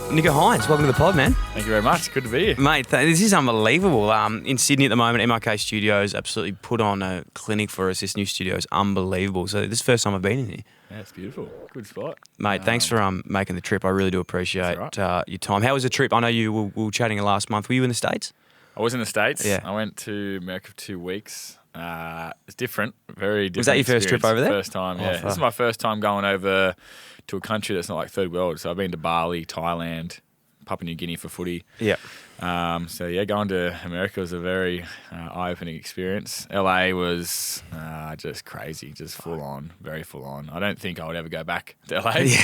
Nicho Hynes, welcome to the pod, man. Thank you very much. Good to be here. Mate, this is unbelievable. In Sydney at the moment, MRK Studios absolutely put on a clinic for us. This new studio is unbelievable. So this is the first time I've been in here. Yeah, it's beautiful. Good spot. Mate, thanks for making the trip. I really do appreciate your time. How was the trip? I know we were chatting last month. Were you in the States? I was in the States. Yeah. I went to America for 2 weeks. It's different, very different. Was that your first trip over there? First time, yeah. This is my first time going over to a country that's not like third world. So I've been to Bali, Thailand, Papua New Guinea for footy. Yeah. Going to America was a very eye-opening experience. LA was just crazy, just full on, very full on. I don't think I would ever go back to LA. Yeah.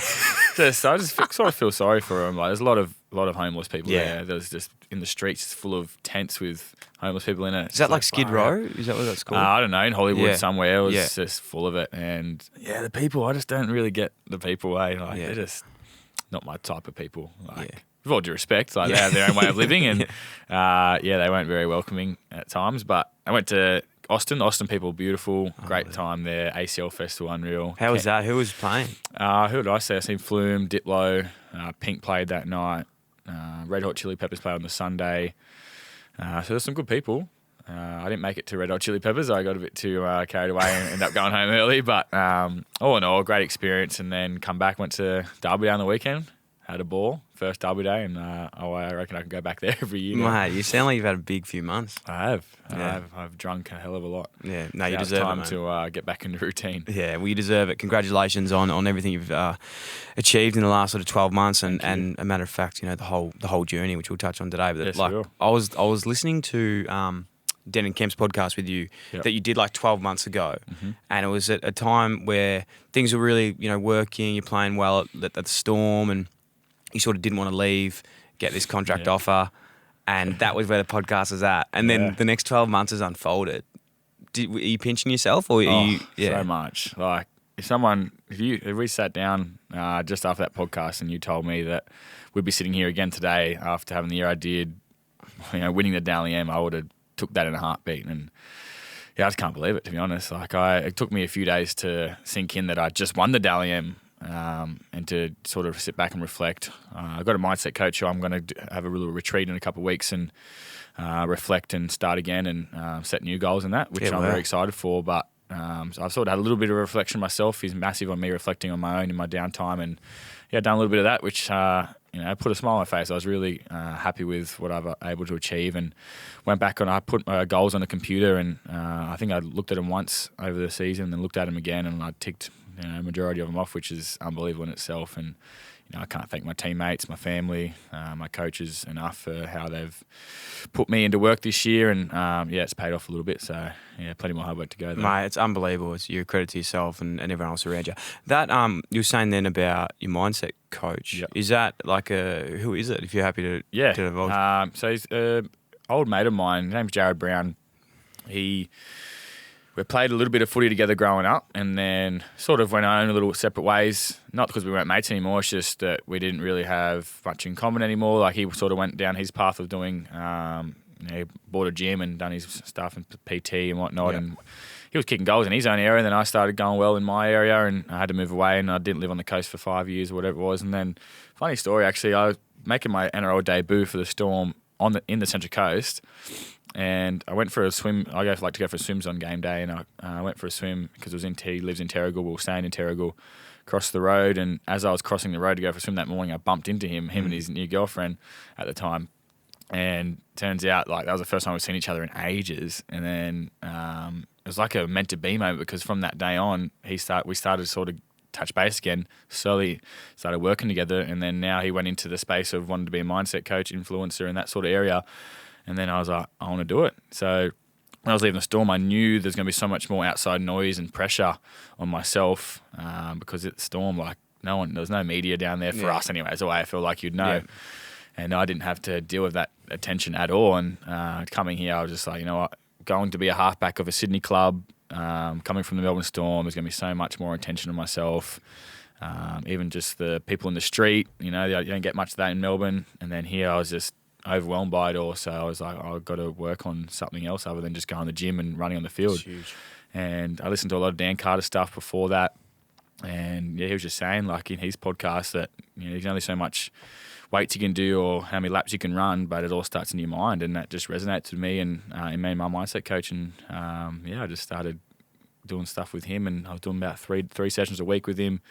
I just sort of feel sorry for them. Like, there's a lot of homeless people there. There's just in the streets, it's full of tents with homeless people in it. Is that like Skid Row? Is that what that's called? I don't know. In Hollywood somewhere, it was just full of it. And the people, I just don't really get the people. They're just not my type of people. With all due respect, they have their own way of living, and they weren't very welcoming at times. But I went to Austin. Austin people, beautiful, great time there. ACL Festival, unreal. How was that? Who was playing? Who did I see? I seen Flume, Diplo, Pink played that night. Red Hot Chili Peppers played on the Sunday. So there's some good people. I didn't make it to Red Hot Chili Peppers. I got a bit too carried away and ended up going home early. But all in all, great experience. And then come back, went to Derby on the weekend. Had a ball, first Derby day, and I reckon I can go back there every year. Mate, you sound like you've had a big few months. I have. I've drunk a hell of a lot. Yeah, no, you deserve it, mate. It's time to get back into routine. Yeah, well, you deserve it. Congratulations on everything you've achieved in the last sort of 12 months, and a matter of fact, the whole journey, which we'll touch on today. But I was listening to Den and Kemp's podcast with you that you did like 12 months ago, and it was at a time where things were really working. You're playing well at the Storm, and you sort of didn't want to leave, get this contract offer, and that was where the podcast was at. And then the next 12 months has unfolded. Are you pinching yourself, or are you? Yeah, so much. Like if we sat down just after that podcast and you told me that we'd be sitting here again today after having the year I did, winning the Dally M, I would have took that in a heartbeat. And I just can't believe it, to be honest. It took me a few days to sink in that I just won the Dally M. And to sort of sit back and reflect. I've got a mindset coach who I'm going to have a little retreat in a couple of weeks and reflect and start again and set new goals in that, which I'm very excited for. But so I've sort of had a little bit of reflection myself. He's massive on me reflecting on my own in my downtime, and I've done a little bit of that, which put a smile on my face. I was really happy with what I've able to achieve, and went back and I put goals on the computer, and I think I looked at them once over the season, and looked at them again, and I ticked majority of them off, which is unbelievable in itself. And I can't thank my teammates, my family, my coaches enough for how they've put me into work this year, and it's paid off a little bit. So plenty more hard work to go there. Mate, it's unbelievable. It's your credit to yourself and everyone else around you. That you were saying then about your mindset coach. Is that like who is it? If you're happy to divulge. So he's an old mate of mine. His name's Jared Brown. We played a little bit of footy together growing up, and then sort of went our own little separate ways. Not because we weren't mates anymore, it's just that we didn't really have much in common anymore. Like, he sort of went down his path of doing, he bought a gym and done his stuff and PT and whatnot, and he was kicking goals in his own area, and then I started going well in my area, and I had to move away, and I didn't live on the coast for 5 years or whatever it was. And then, funny story actually, I was making my NRL debut for the Storm in the Central Coast. And I went for a swim. I like to go for swims on game day, and I went for a swim because he lives in Terrigal. We were staying in Terrigal, crossed the road, and as I was crossing the road to go for a swim that morning, I bumped into him and his new girlfriend at the time. And turns out that was the first time we've seen each other in ages. And then it was like a meant to be moment, because from that day on, we started to sort of touch base again, slowly started working together, and then now he went into the space of wanting to be a mindset coach, influencer, in that sort of area. And then I was like, I want to do it. So when I was leaving the Storm, I knew there's going to be so much more outside noise and pressure on myself because at the Storm, there was no media down there for us anyway. It's the way I feel like you'd know. Yeah. And I didn't have to deal with that attention at all. And coming here, I was just like, you know what, going to be a halfback of a Sydney club, coming from the Melbourne Storm, there's going to be so much more attention on myself. Even just the people in the street, you don't get much of that in Melbourne. And then here I was just overwhelmed by it all. So I was like, I've got to work on something else other than just going to the gym and running on the field. Huge. And I listened to a lot of Dan Carter stuff before that. And he was just saying, like in his podcast, that there's only so much weights you can do or how many laps you can run, but it all starts in your mind, and that just resonates with me and in me and my mindset coach. And I just started doing stuff with him, and I was doing about three sessions a week with him.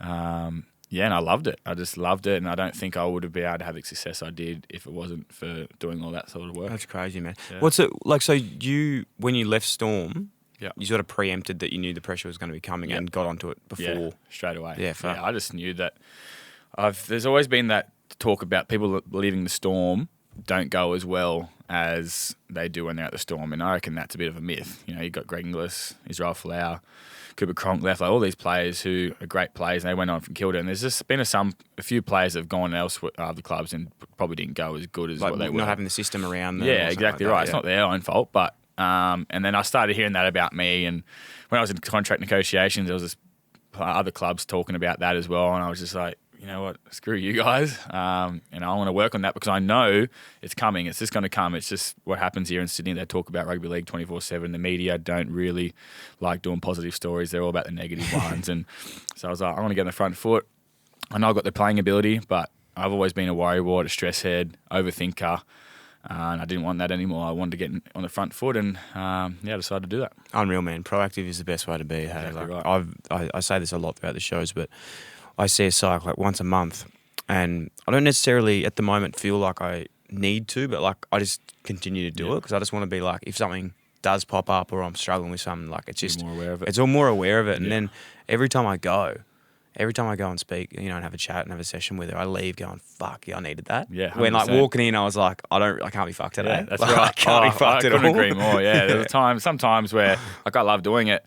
And I loved it. I just loved it, and I don't think I would have been able to have the success I did if it wasn't for doing all that sort of work. That's crazy, man. Yeah. What's it like? So when you left Storm, yeah, you sort of preempted that you knew the pressure was going to be coming and got onto it before. Yeah, straight away. Yeah, I just knew that. There's always been that talk about people leaving the Storm don't go as well as they do when they're at the Storm, and I reckon that's a bit of a myth. You got Greg Inglis, Israel Folau, Cooper Cronk left, like all these players who are great players, and they went on from Kilda. And there's just been a few players that have gone elsewhere, other clubs, and probably didn't go as good as what they were. Not having the system around them. Yeah, exactly right. It's not their own fault, but and then I started hearing that about me, and when I was in contract negotiations, there was this other clubs talking about that as well, and I was just like, you know what, screw you guys. And I want to work on that because I know it's coming. It's just going to come. It's just what happens here in Sydney. They talk about rugby league 24/7. The media don't really like doing positive stories. They're all about the negative ones. And so I was like, I want to get on the front foot. I know I've got the playing ability, but I've always been a worrywart, a stress head, overthinker. And I didn't want that anymore. I wanted to get on the front foot, and I decided to do that. Unreal, man. Proactive is the best way to be. Hey? Exactly right. right. I say this a lot throughout the shows, but I see a psych like once a month, and I don't necessarily at the moment feel like I need to, but like I just continue to do it because I just want to be like, if something does pop up or I'm struggling with something, like it's just more aware of it. It's all more aware of it, and then every time I go and speak, and have a chat and have a session with her, I leave going, fuck yeah, I needed that. Yeah, 100%. When like walking in, I was like, I can't be fucked today. Yeah, that's like, right. I can't be fucked at all. I couldn't agree more. Yeah, there was sometimes where like I love doing it,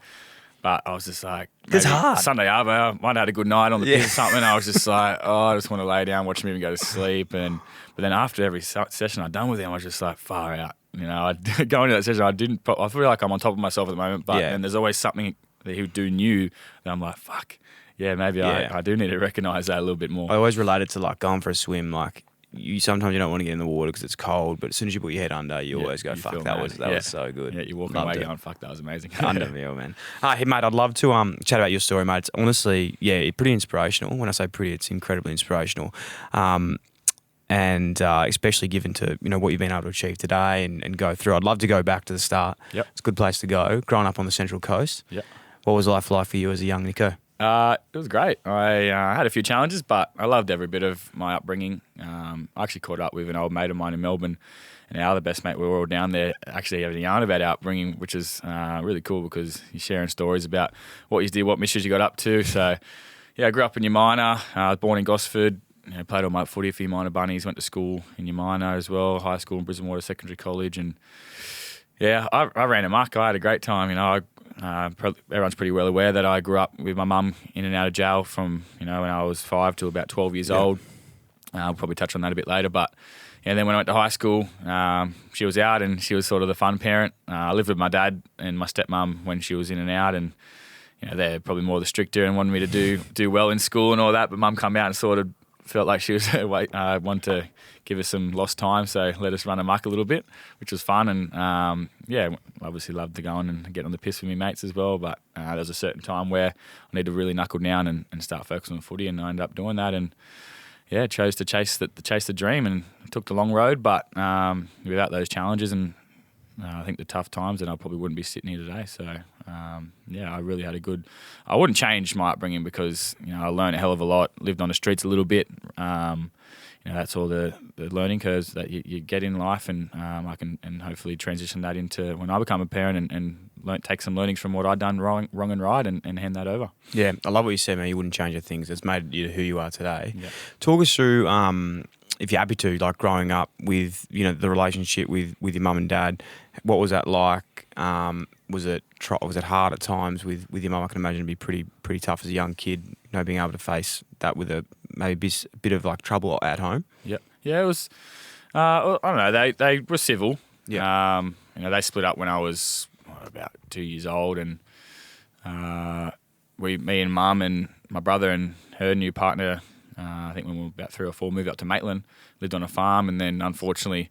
but I was just like, it's hard. Sunday Arvo, I might have had a good night on the piss or something. I was just like, I just want to lay down, watch a movie, and go to sleep. But then after every session I'd done with him, I was just like, far out. I'd go into that session. I feel like I'm on top of myself at the moment, but then there's always something that he would do new that I'm like, fuck. Yeah, maybe I do need to recognise that a little bit more. I always relate it to like going for a swim. Like sometimes you don't want to get in the water because it's cold, but as soon as you put your head under, you always go, fuck, that was so good. Yeah, you're walking away going, fuck, that was amazing. Unreal, man. Hey, mate, I'd love to chat about your story, mate. It's honestly, pretty inspirational. When I say pretty, it's incredibly inspirational. And especially given to what you've been able to achieve today and go through. I'd love to go back to the start. Yep. It's a good place to go. Growing up on the Central Coast. Yep. What was life like for you as a young Nicho? It was great. I had a few challenges, but I loved every bit of my upbringing. I actually caught up with an old mate of mine in Melbourne, and our other best mate, we were all down there actually having a yarn about our upbringing, which is really cool because you're sharing stories about what you did, what missions you got up to. So, I grew up in Yamina. I was born in Gosford. Played all my footy for Yamina Bunnies, went to school in Yamina as well, high school in Brisbane Water Secondary College. And, I ran amok. I had a great time. Everyone's pretty well aware that I grew up with my mum in and out of jail from, when I was 5 to about 12 years old. I'll probably touch on that a bit later. But then when I went to high school, she was out and she was sort of the fun parent. I lived with my dad and my stepmum when she was in and out, and they're probably more the stricter and wanted me to do well in school and all that. But mum come out and sort of felt like she was wanted to give us some lost time, so let us run amok a little bit, which was fun. And obviously loved to go on and get on the piss with my mates as well. But there was a certain time where I need to really knuckle down and start focusing on footy, and I ended up doing that. And chose to chase the dream, and it took the long road. But without those challenges and I think the tough times, then I probably wouldn't be sitting here today. So I really had a good. I wouldn't change my upbringing because I learned a hell of a lot. Lived on the streets a little bit. That's all the learning curves that you get in life, and I can hopefully transition that into when I become a parent and take some learnings from what I've done wrong and right and hand that over. Yeah, I love what you said, man. You wouldn't change your things. It's made you who you are today. Yeah. Talk us through, if you're happy to, like growing up with the relationship with your mum and dad. What was that like? Was it hard at times with your mum? I can imagine it'd be pretty tough as a young kid, being able to face that with a bit of like trouble at home. Yeah, it was. I don't know. They were civil. Yeah. They split up when I was about 2 years old, and me and mum and my brother and her new partner. I think when we were about 3 or 4, moved up to Maitland, lived on a farm, and then unfortunately,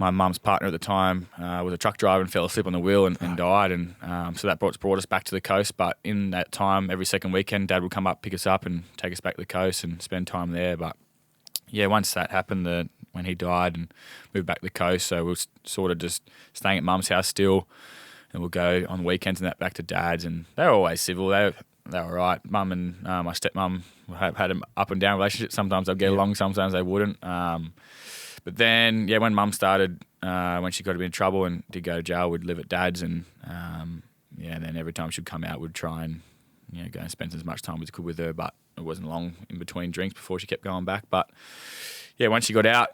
my mum's partner at the time was a truck driver and fell asleep on the wheel and died. And so that brought us back to the coast. But in that time, every second weekend, Dad would come up, pick us up and take us back to the coast and spend time there. But yeah, once that happened, when he died and moved back to the coast, so we were sort of just staying at Mum's house still, and we'll go on the weekends and that back to Dad's, and they were always civil. They were all right. Mum and my stepmum had an up and down relationship. Sometimes they'd get along, sometimes they wouldn't. But then, when Mum started, when she got a bit in trouble and did go to jail, we'd live at Dad's, and and then every time she'd come out, we'd try and go and spend as much time as we could with her. But it wasn't long in between drinks before she kept going back. But once she got out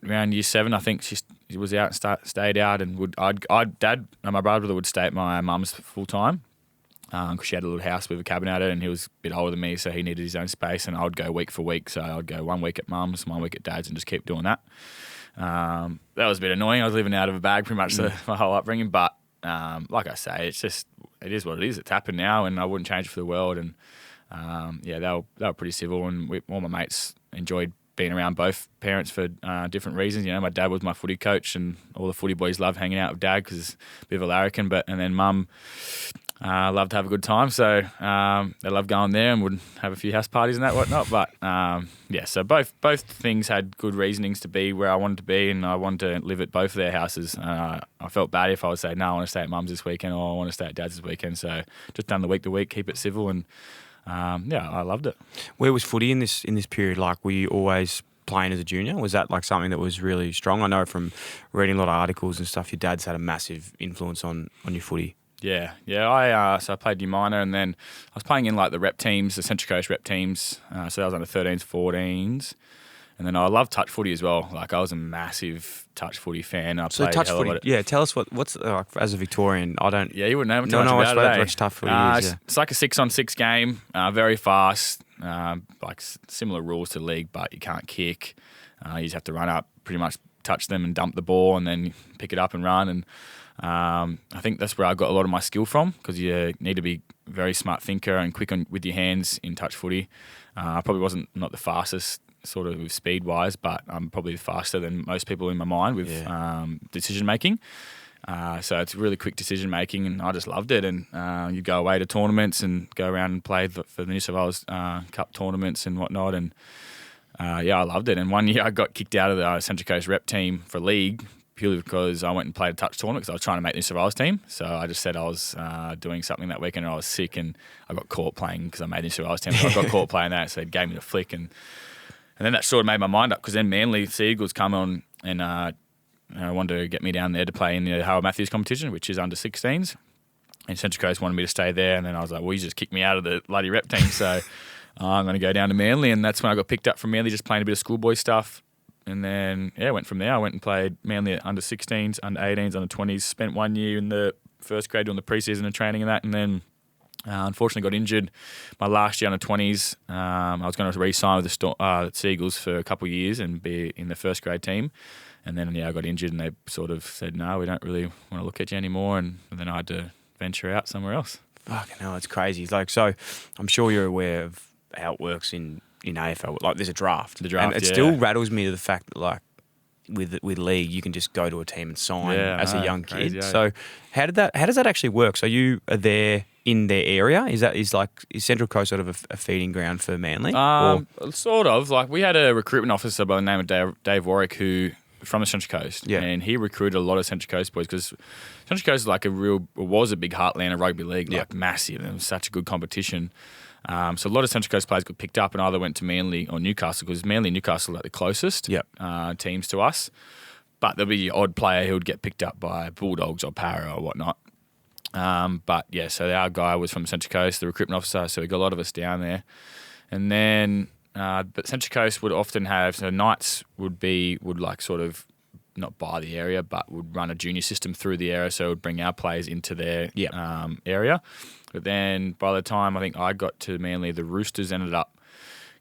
around year 7, I think she was out and stayed out, and Dad and my brother would stay at my mum's full time because she had a little house with a cabin at it, and he was a bit older than me, so he needed his own space, and I'd go week for week. So I'd go 1 week at Mum's, 1 week at Dad's, and just keep doing that. That was a bit annoying. I was living out of a bag pretty much my whole upbringing, but like I say, it is what it is. It's happened now, and I wouldn't change it for the world. And they were pretty civil, and all my mates enjoyed being around both parents for different reasons. My dad was my footy coach, and all the footy boys loved hanging out with Dad because he's a bit of a larrikin. And then Mum loved to have a good time, so they loved going there and would have a few house parties and that whatnot. But so both things had good reasonings to be where I wanted to be, and I wanted to live at both of their houses. I felt bad if I would say, no, I want to stay at Mum's this weekend, or I want to stay at Dad's this weekend. So just done the week to week, keep it civil, and I loved it. Where was footy in this period? Like, were you always playing as a junior? Was that like something that was really strong? I know from reading a lot of articles and stuff, your dad's had a massive influence on your footy. Yeah. So I played U minor, and then I was playing in like the rep teams, the Central Coast rep teams. So that was under 13s, 14s. And then I love touch footy as well. Like, I was a massive touch footy fan. I played touch footy. Yeah, tell us what's as a Victorian. I don't. Yeah, you wouldn't know much about it. Much tough footy is. It's like a 6-on-6 game. Very fast. Like similar rules to league, but you can't kick. You just have to run up, pretty much touch them and dump the ball, and then pick it up and run. And I think that's where I got a lot of my skill from, because you need to be a very smart thinker and quick with your hands in touch footy. I probably not the fastest sort of speed wise, but I'm probably faster than most people in my mind with decision making. So it's really quick decision making, and I just loved it. And you go away to tournaments and go around and play for the New South Wales Cup tournaments and whatnot. And I loved it. And one year I got kicked out of the Central Coast rep team for league purely because I went and played a touch tournament because I was trying to make the New South Wales team. So I just said I was doing something that weekend and I was sick, and I got caught playing because I made the New South Wales team. So I got caught playing that, so it gave me the flick. And then that sort of made my mind up, because then Manly Sea Eagles come on and wanted to get me down there to play in the Harold Matthews competition, which is under 16s. And Central Coast wanted me to stay there, and then I was like, well, you just kicked me out of the bloody rep team, so I'm going to go down to Manly. And that's when I got picked up from Manly, just playing a bit of schoolboy stuff. And then, went from there. I went and played Manly at under 16s, under 18s, under 20s, spent 1 year in the first grade doing the preseason and training and that, and then unfortunately got injured my last year under 20s. I was going to re-sign with the Seagulls for a couple of years and be in the first grade team. And then I got injured, and they sort of said, no, we don't really want to look at you anymore. And then I had to venture out somewhere else. Fucking hell, it's crazy. Like, so I'm sure you're aware of how it works in AFL. Like, there's a draft. And it still rattles me to the fact that, like, with league, you can just go to a team and sign as a young kid. So how does that actually work? So you are there in their area? Is Central Coast sort of a feeding ground for Manly? Sort of. Like, we had a recruitment officer by the name of Dave Warwick who from the Central Coast, and he recruited a lot of Central Coast boys, because Central Coast is like was a big heartland of rugby league, like massive, and it was such a good competition. So a lot of Central Coast players got picked up and either went to Manly or Newcastle, because Manly and Newcastle are like the closest teams to us. But there'll be the odd player who would get picked up by Bulldogs or Para or whatnot. So our guy was from Central Coast, the recruitment officer, so we got a lot of us down there. And then, but Central Coast would often have, so Knights would like sort of not buy the area, but would run a junior system through the area, so it would bring our players into their area. But then by the time I think I got to Manly, the Roosters ended up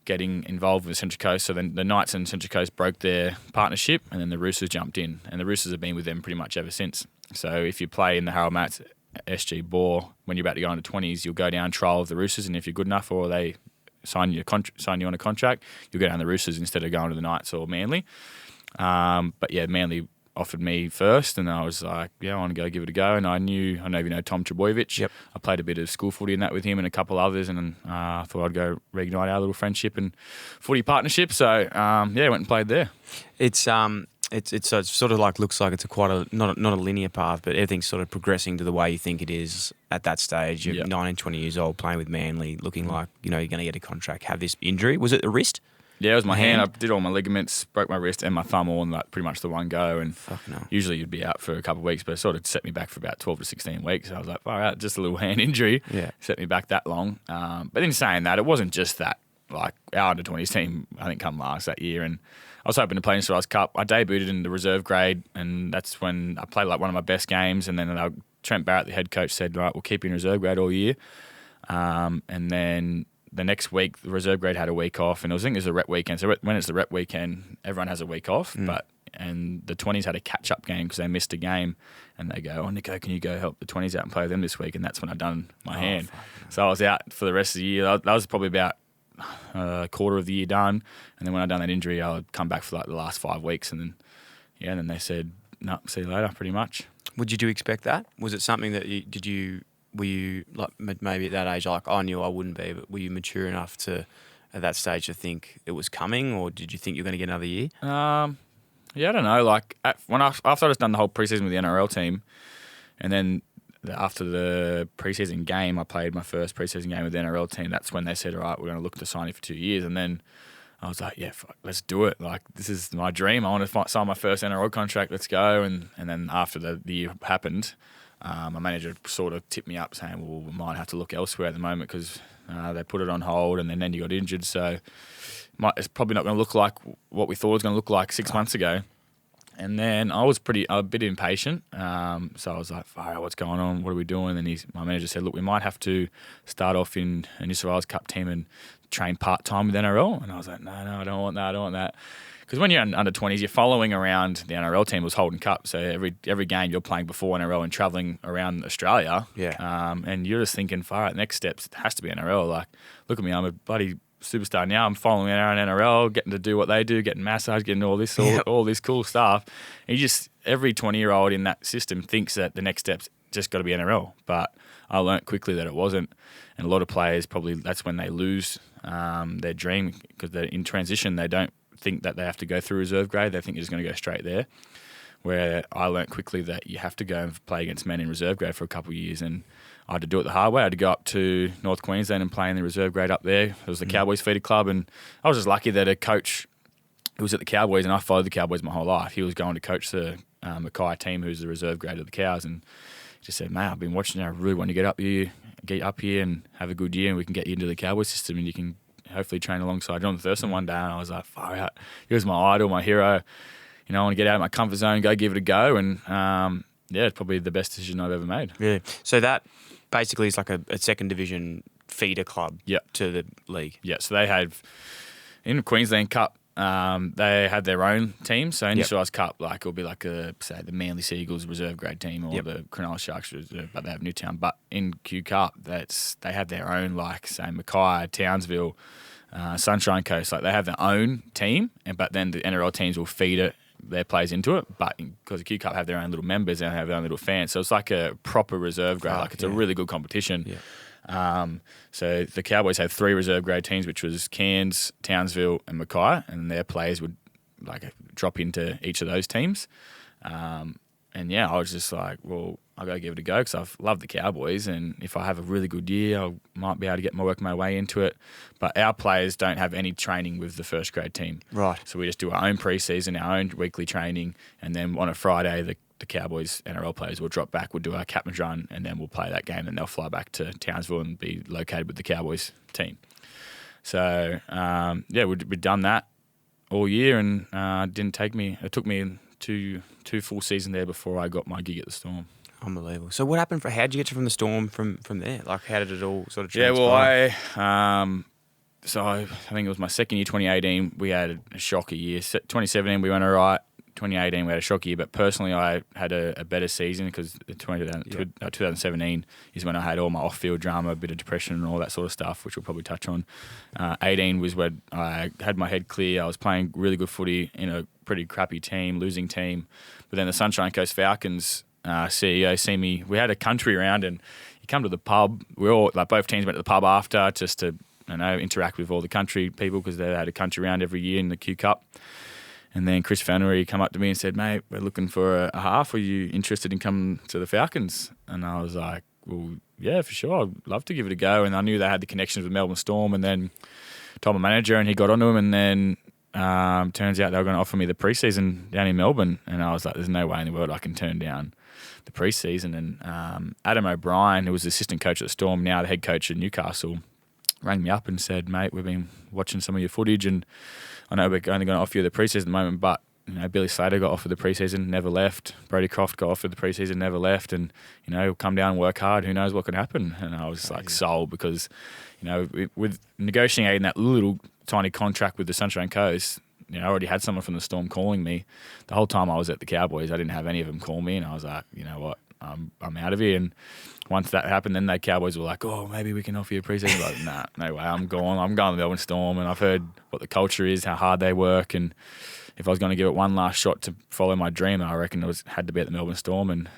getting involved with Central Coast. So then the Knights and Central Coast broke their partnership, and then the Roosters jumped in. And the Roosters have been with them pretty much ever since. So if you play in the Harold Matts SG Bore, when you're about to go into 20s, you'll go down trial with the Roosters, and if you're good enough or they sign you on a contract, you'll go down the Roosters instead of going to the Knights or Manly. Manly offered me first, and I was like, yeah, I want to go give it a go. And I know if you know Tom Trebojevic. Yep. I played a bit of school footy and that with him and a couple others, and I thought I'd go reignite our little friendship and footy partnership. So went and played there. It's sort of like looks like it's not a linear path, but everything's sort of progressing to the way you think it is at that stage. You're 19, 20 years old, playing with Manly, looking like you're going to get a contract. Have this injury? Was it a wrist? Yeah, it was my hand. I did all my ligaments, broke my wrist and my thumb all in like pretty much the one go. And usually you'd be out for a couple of weeks, but it sort of set me back for about 12 to 16 weeks. I was like, all right, just a little hand injury. Yeah. Set me back that long. But in saying that, it wasn't just that. Like our under-20s team, I think, come last that year. And I was hoping to play in the Australian Cup. I debuted in the reserve grade, and that's when I played like one of my best games. And then Trent Barrett, the head coach, said, right, we'll keep you in reserve grade all year. And then the next week, the reserve grade had a week off, and I think it was a rep weekend. So when it's the rep weekend, everyone has a week off. And the 20s had a catch-up game because they missed a game, and they go, oh, Nicho, can you go help the 20s out and play with them this week? And that's when I done my hand. So I was out for the rest of the year. That was probably about a quarter of the year done. And then when I done that injury, I would come back for like the last 5 weeks, and then they said, no, see you later, pretty much. Would you expect that? Was it something that were you like maybe at that age, like I knew I wouldn't be, but were you mature enough to at that stage to think it was coming, or did you think you were going to get another year? Yeah, I don't know. Like after I just done the whole preseason with the NRL team, and then after the preseason game, I played my first preseason game with the NRL team. That's when they said, all right, we're going to look to sign you for 2 years. And then I was like, yeah, fuck, let's do it. Like, this is my dream. I want to sign my first NRL contract. Let's go. And then after the year happened, my manager sort of tipped me up saying, well, we might have to look elsewhere at the moment because they put it on hold, and then you got injured. So it's probably not going to look like what we thought it was going to look like 6 months ago. And then I was a bit impatient. So I was like, what's going on? What are we doing? And my manager said, look, we might have to start off in a New South Wales Cup team and train part-time with NRL. And I was like, no, I don't want that. Because when you're under 20s, you're following around the NRL team was holding cup. So every game you're playing before NRL and travelling around Australia. Yeah. And you're just thinking, next steps, it has to be NRL. Like, look at me, I'm a bloody superstar now. I'm following around NRL, getting to do what they do, getting massage, getting all this cool stuff. And every 20-year-old in that system thinks that the next step's just got to be NRL. But I learnt quickly that it wasn't. And a lot of players probably that's when they lose their dream because they're in transition. They don't think that they have to go through reserve grade. They think you're just going to go straight there. Where I learnt quickly that you have to go and play against men in reserve grade for a couple of years, and I had to do it the hard way. I had to go up to North Queensland and play in the reserve grade up there. It was the Cowboys feeder club, and I was just lucky that a coach who was at the Cowboys, and I followed the Cowboys my whole life. He was going to coach the Mackay team, who's the reserve grade of the Cows, and he just said, mate, I've been watching you. I really want to get up here and have a good year, and we can get you into the Cowboys system, and you can hopefully train alongside Jonathan Thurston one day. And I was like, far out. He was my idol, my hero. I want to get out of my comfort zone, go give it a go, and it's probably the best decision I've ever made. Really? So that basically is like a second division feeder club to the league? Yeah, so they had, in the Queensland Cup, they had their own team. So in the Australian Cup, like it'll be like say the Manly Seagulls reserve grade team or the Cronulla Sharks reserve, but they have Newtown. But in Q Cup, they have their own, like say Mackay, Townsville, Sunshine Coast. Like they have their own team, but then the NRL teams will feed their players into it. But because the Q Cup have their own little members and have their own little fans, so it's like a proper reserve grade. Like it's a really good competition. Yeah. So the Cowboys had 3 reserve grade teams, which was Cairns, Townsville, and Mackay, and their players would like drop into each of those teams. And I was just like, well, I'll go give it a go because I've loved the Cowboys, and if I have a really good year, I might be able to work my way into it. But our players don't have any training with the first grade team. Right. So we just do our own pre-season, our own weekly training, and then on a Friday, the Cowboys NRL players will drop back, we'll do our captain's run, and then we'll play that game, and they'll fly back to Townsville and be located with the Cowboys team. So, we'd done that all year, and it took me two full seasons there before I got my gig at the Storm. Unbelievable. So what happened how did you get from the Storm from there? Like how did it all sort of transpire? Yeah, well, I think it was my second year, 2018, we had a shocker year. 2017, we went all right. 2018 we had a shock year, but personally I had a better season because 2017 is when I had all my off-field drama, a bit of depression and all that sort of stuff, which we'll probably touch on. 18 was when I had my head clear. I was playing really good footy in a pretty crappy team, losing team. But then the Sunshine Coast Falcons CEO see me. We had a country round and you come to the pub. We all, like both teams went to the pub after just to interact with all the country people because they had a country round every year in the Q Cup. And then Chris Fennery come up to me and said, mate, we're looking for a half. Are you interested in coming to the Falcons? And I was like, well, yeah, for sure. I'd love to give it a go. And I knew they had the connections with Melbourne Storm. And then told my manager and he got onto him. And then turns out they were going to offer me the preseason down in Melbourne. And I was like, there's no way in the world I can turn down the preseason. And Adam O'Brien, who was the assistant coach at the Storm, now the head coach at Newcastle, rang me up and said, mate, we've been watching some of your footage and I know we're only going to offer you the preseason at the moment, but Billy Slater got offered the preseason, never left. Brody Croft got offered the preseason, never left. And, come down and work hard. Who knows what could happen? And I was like sold because, with negotiating that little tiny contract with the Sunshine Coast, I already had someone from the Storm calling me. The whole time I was at the Cowboys, I didn't have any of them call me. And I was like, you know what? I'm out of here. And once that happened, then the Cowboys were like, oh, maybe we can offer you a preseason. Like, nah, no way. I'm going to the Melbourne Storm. And I've heard what the culture is, how hard they work. And if I was going to give it one last shot to follow my dream, I reckon it had to be at the Melbourne Storm. And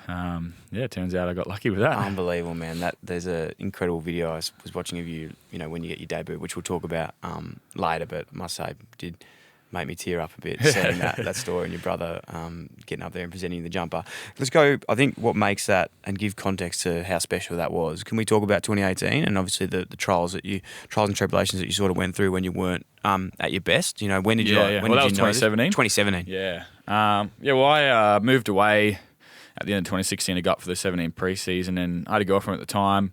it turns out I got lucky with that. Unbelievable, man. There's an incredible video I was watching of you, when you get your debut, which we'll talk about later, but I must say, did make me tear up a bit seeing that story and your brother getting up there and presenting the jumper. Let's go, I think what makes that and give context to how special that was. Can we talk about 2018 and obviously the trials and tribulations that you sort of went through when you weren't at your best? When did you that was 2017. 2017. Yeah. I moved away at the end of 2016 to go up for the 17 preseason and I had a girlfriend at the time,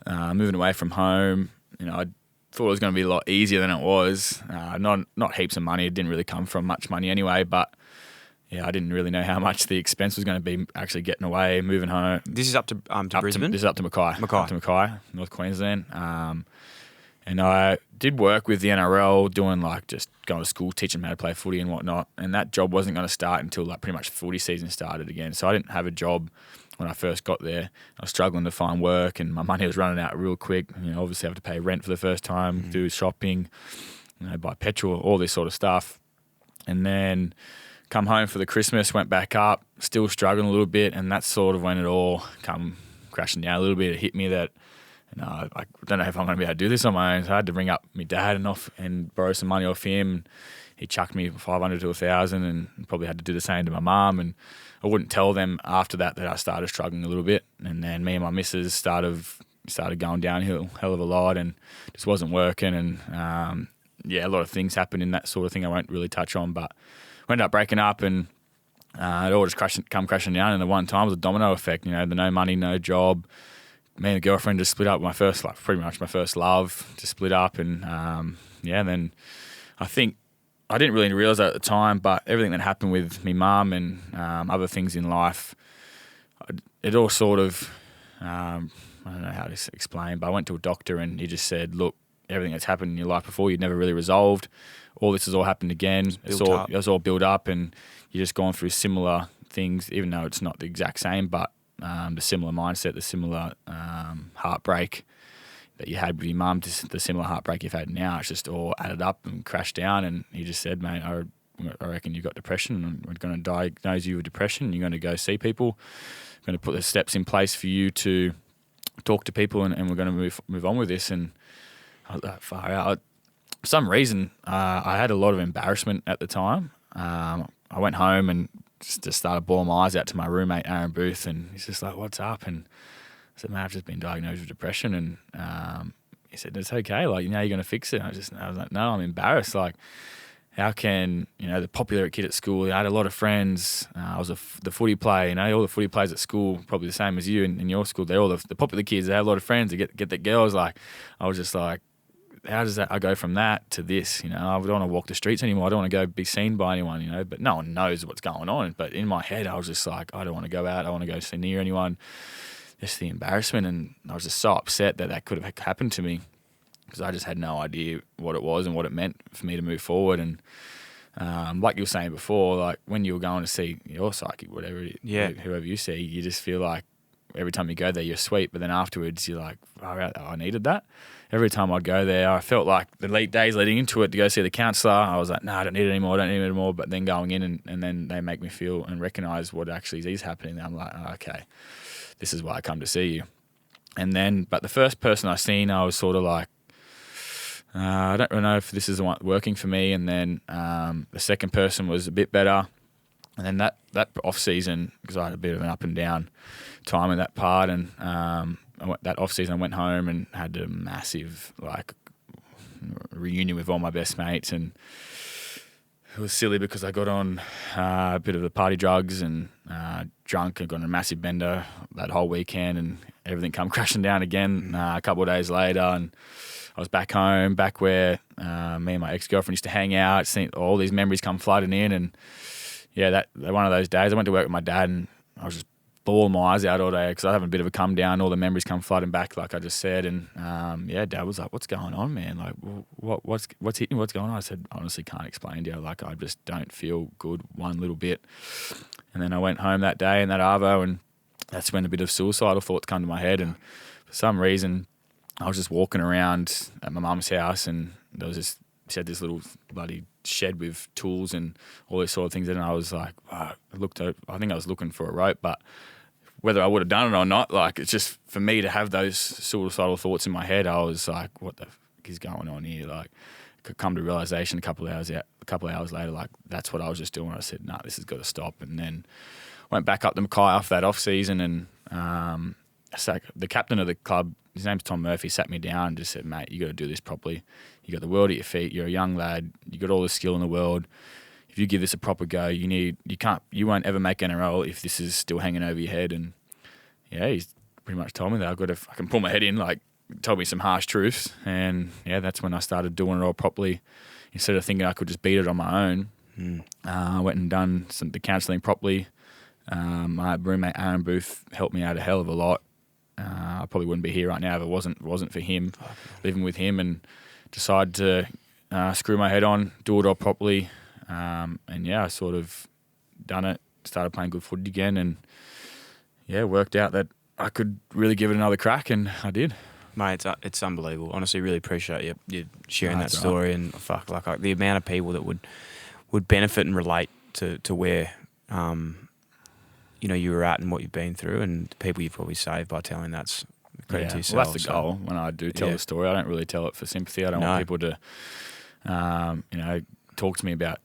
moving away from home. I thought it was going to be a lot easier than it was. Not heaps of money. It didn't really come from much money anyway, but I didn't really know how much the expense was going to be actually getting away, moving home. This is up to Brisbane? This is up to Mackay. Up to Mackay, North Queensland. And I did work with the NRL doing just going to school, teaching them how to play footy and whatnot. And that job wasn't going to start until pretty much footy season started again. So I didn't have a job when I first got there. I was struggling to find work and my money was running out real quick. Obviously I have to pay rent for the first time, do shopping, buy petrol, all this sort of stuff. And then come home for the Christmas, went back up, still struggling a little bit. And that's sort of when it all come crashing down a little bit. It hit me that, I don't know if I'm going to be able to do this on my own. So I had to ring up my dad and borrow some money off him. He chucked me 500 to 1,000 and probably had to do the same to my mum. And I wouldn't tell them after that I started struggling a little bit. And then me and my missus started going downhill hell of a lot and just wasn't working. And a lot of things happened in that sort of thing I won't really touch on. But we ended up breaking up and it all just come crashing down. And the one time was a domino effect, the no money, no job. Me and the girlfriend just split up. Pretty much my first love, just split up. And then I think I didn't really realise that at the time, but everything that happened with me mum and other things in life, it all sort of, I don't know how to explain, but I went to a doctor and he just said, look, everything that's happened in your life before, you'd never really resolved. All this has all happened again. It's all built up and you're just going through similar things, even though it's not the exact same, but the similar mindset, the similar heartbreak that you had with your mum, the similar heartbreak you've had now, it's just all added up and crashed down. And he just said, mate, I reckon you've got depression and we're going to diagnose you with depression. You're going to go see people. We're going to put the steps in place for you to talk to people and we're going to move on with this. And I was like, far out. For some reason, I had a lot of embarrassment at the time. I went home and just started bawling my eyes out to my roommate, Aaron Booth, and he's just like, what's up? And I said, man, I've just been diagnosed with depression. And he said, it's okay. You're going to fix it. I was like, no, I'm embarrassed. How can, the popular kid at school, I had a lot of friends. I was the footy player, all the footy players at school, probably the same as you in your school. They're all the popular kids. They have a lot of friends. They get the girls. I was just like, how does that, I go from that to this, I don't want to walk the streets anymore. I don't want to go be seen by anyone, but no one knows what's going on. But in my head, I was just like, I don't want to go out. I don't want to go see near anyone. Just the embarrassment. And I was just so upset that could have happened to me because I just had no idea what it was and what it meant for me to move forward. And like you were saying before, like when you were going to see your psychic, whoever you see, you just feel like every time you go there, you're sweet. But then afterwards, you're like, oh, I needed that. Every time I'd go there, I felt like the late days leading into it to go see the counsellor, I was like, no, I don't need it anymore, But then going in and then they make me feel and recognise what actually is happening. I'm like, oh, okay, this is why I come to see you. And then, but the first person I seen, I was sort of like, I don't really know if this is working for me. And then the second person was a bit better. And then that off season, because I had a bit of an up and down time in that part, and that off season I went home and had a massive reunion with all my best mates, and it was silly because I got on a bit of the party drugs and drunk and got on a massive bender that whole weekend, and everything come crashing down again a couple of days later, and I was back home, back where me and my ex-girlfriend used to hang out, seeing all these memories come flooding in, and yeah, that one of those days I went to work with my dad and I was just bawling my eyes out all day because I was having a bit of a come down, all the memories come flooding back like I just said, and Dad was like, what's going on, man? Like, what's hitting you? What's going on? I said, honestly can't explain to you, like I just don't feel good one little bit. And then I went home that day in that Arvo, and that's when a bit of suicidal thoughts come to my head, and for some reason I was just walking around at my mum's house, and there was she had this little bloody shed with tools and all these sort of things, and I was like, I think I was looking for a rope, but whether I would have done it or not, like it's just for me to have those suicidal thoughts in my head, I was like, what the fuck is going on here? Like, could come to realization a couple of hours later, like that's what I was just doing. I said, nah, this has got to stop. And then went back up to Mackay after that off season, and the captain of the club, his name's Tom Murphy, sat me down and just said, mate, you got to do this properly. You got the world at your feet. You're a young lad. You got all the skill in the world. If you give this a proper go, you won't ever make NRL if this is still hanging over your head. And yeah, he's pretty much told me that I can pull my head in, like told me some harsh truths. And yeah, that's when I started doing it all properly. Instead of thinking I could just beat it on my own, I went and done the counselling properly. My roommate Aaron Booth helped me out a hell of a lot. I probably wouldn't be here right now if it wasn't for him, living with him, and decided to screw my head on, do it all properly. And yeah, I sort of done it, started playing good footy again, and yeah, worked out that I could really give it another crack, and I did. Mate, it's unbelievable. Honestly, really appreciate you sharing that story, and the amount of people that would benefit and relate to where you were at and what you've been through, and the people you've probably saved by telling that's credit to yourself. Well, that's the goal. When I do tell the story, I don't really tell it for sympathy. I don't want people to, talk to me about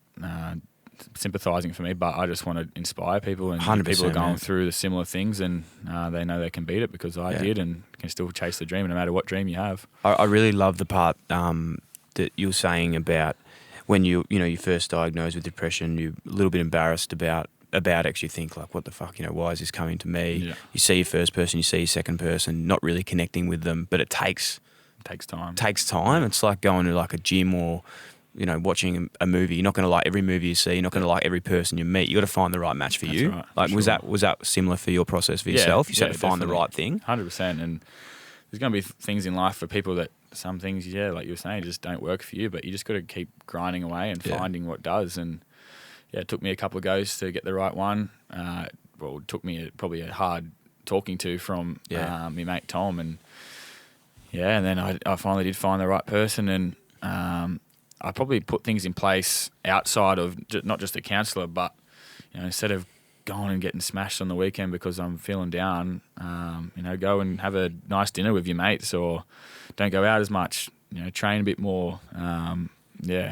sympathising for me, but I just want to inspire people, and people are going through the similar things, and they know they can beat it because I did, and can still chase the dream no matter what dream you have. I really love the part that you were saying about when you first diagnosed with depression, you're a little bit embarrassed about actually think like, what the fuck, why is this coming to me? Yeah. You see your first person, you see your second person, not really connecting with them, but it takes time. It's like going to like a gym or, watching a movie. You're not going to like every movie you see. You're not going to like every person you meet. You got to find the right match for you. Right, like, was that similar for your process for yourself? You had to find the right thing. 100%. And there's going to be things in life for people that some things, like you were saying, just don't work for you. But you just got to keep grinding away and finding what does. And yeah, it took me a couple of goes to get the right one. It took me probably a hard talking to from my mate Tom, and then I finally did find the right person, and I probably put things in place outside of not just a counsellor, but instead of going and getting smashed on the weekend because I'm feeling down, go and have a nice dinner with your mates, or don't go out as much, train a bit more.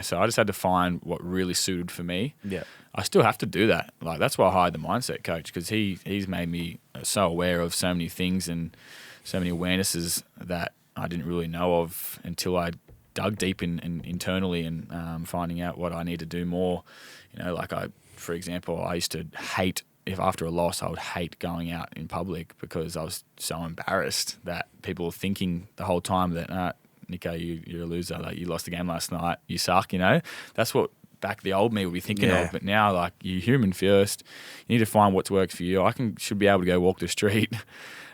So I just had to find what really suited for me. Yeah, I still have to do that. Like, that's why I hired the mindset coach, because he's made me so aware of so many things and so many awarenesses that I didn't really know of until I dug deep internally and finding out what I need to do more. For example, I used to hate, if after a loss, I would hate going out in public because I was so embarrassed that people were thinking the whole time that, Nicho, you're a loser. Like, you lost the game last night. You suck. That's what back the old me would be thinking of. But now, like, you're human first. You need to find what's worked for you. Should be able to go walk the street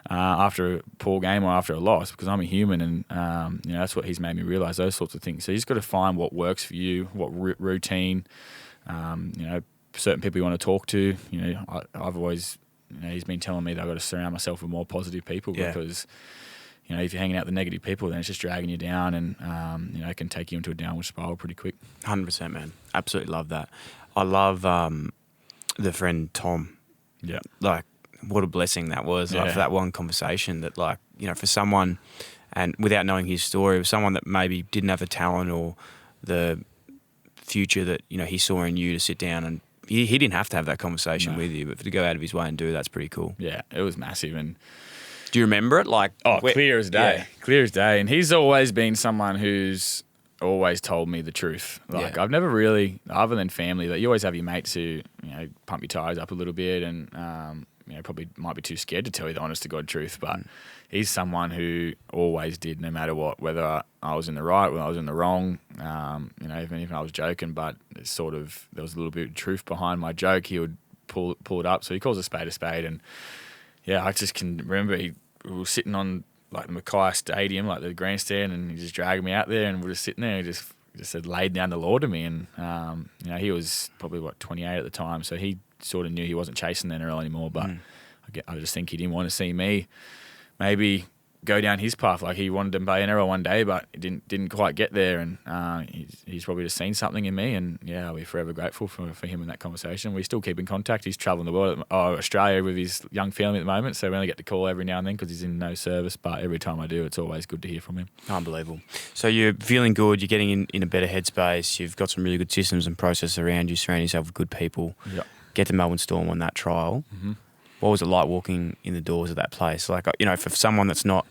after a poor game or after a loss because I'm a human, and that's what he's made me realise. Those sorts of things. So you just got to find what works for you, what routine. certain people you want to talk to. I've always, he's been telling me that I've got to surround myself with more positive people because, if you're hanging out with negative people, then it's just dragging you down and, it can take you into a downward spiral pretty quick. 100%, man. Absolutely love that. I love the friend Tom. Yeah. Like, what a blessing that was for that one conversation that, for someone, and without knowing his story, it was someone that maybe didn't have the talent or the future that, he saw in you to sit down and he didn't have to have that conversation with you, but to go out of his way and do that's pretty cool. Yeah, it was massive. And do you remember it? Clear as day. Yeah. Clear as day. And he's always been someone who's always told me the truth. I've never really, other than family, you always have your mates who, pump your tires up a little bit and, probably might be too scared to tell you the honest to God truth. But he's someone who always did, no matter what, whether I was in the right, whether I was in the wrong, even if I was joking, but it's there was a little bit of truth behind my joke. He would pull it up. So he calls a spade. And yeah, I just can remember we were sitting on the Mackay Stadium, the grandstand, and he just dragged me out there and we're just sitting there and he just said, laid down the law to me. And, he was probably 28 at the time. So he sort of knew he wasn't chasing the NRL anymore, but I just think he didn't want to see me maybe go down his path. He wanted to play NRL one day, but he didn't quite get there. And he's probably just seen something in me. And yeah, we're forever grateful for him in that conversation. We still keep in contact. He's travelling the world, Australia with his young family at the moment. So we only get to call every now and then because he's in no service. But every time I do, it's always good to hear from him. Unbelievable. So you're feeling good. You're getting in a better headspace. You've got some really good systems and processes around you. Surround yourself with good people. Yep. Get to Melbourne Storm on that trial. Mm-hmm. What was it like walking in the doors of that place? For someone that's not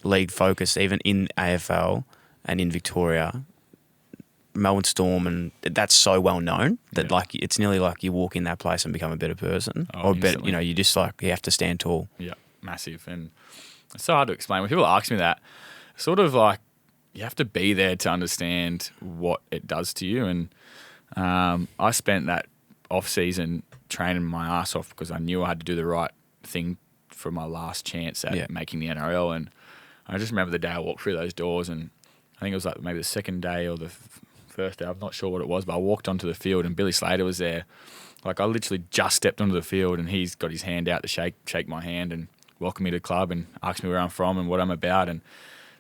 league focused, even in AFL and in Victoria, Melbourne Storm, and that's so well known that it's nearly like you walk in that place and become a better person, or better. You just you have to stand tall. Yeah, massive, and it's so hard to explain. When people ask me that, sort of you have to be there to understand what it does to you. And I spent that off season training my ass off because I knew I had to do the right thing for my last chance at making the NRL. And I just remember the day I walked through those doors, and I think it was maybe the second day or the first day, I'm not sure what it was, but I walked onto the field and Billy Slater was there. I literally just stepped onto the field and he's got his hand out to shake my hand and welcome me to the club and ask me where I'm from and what I'm about. And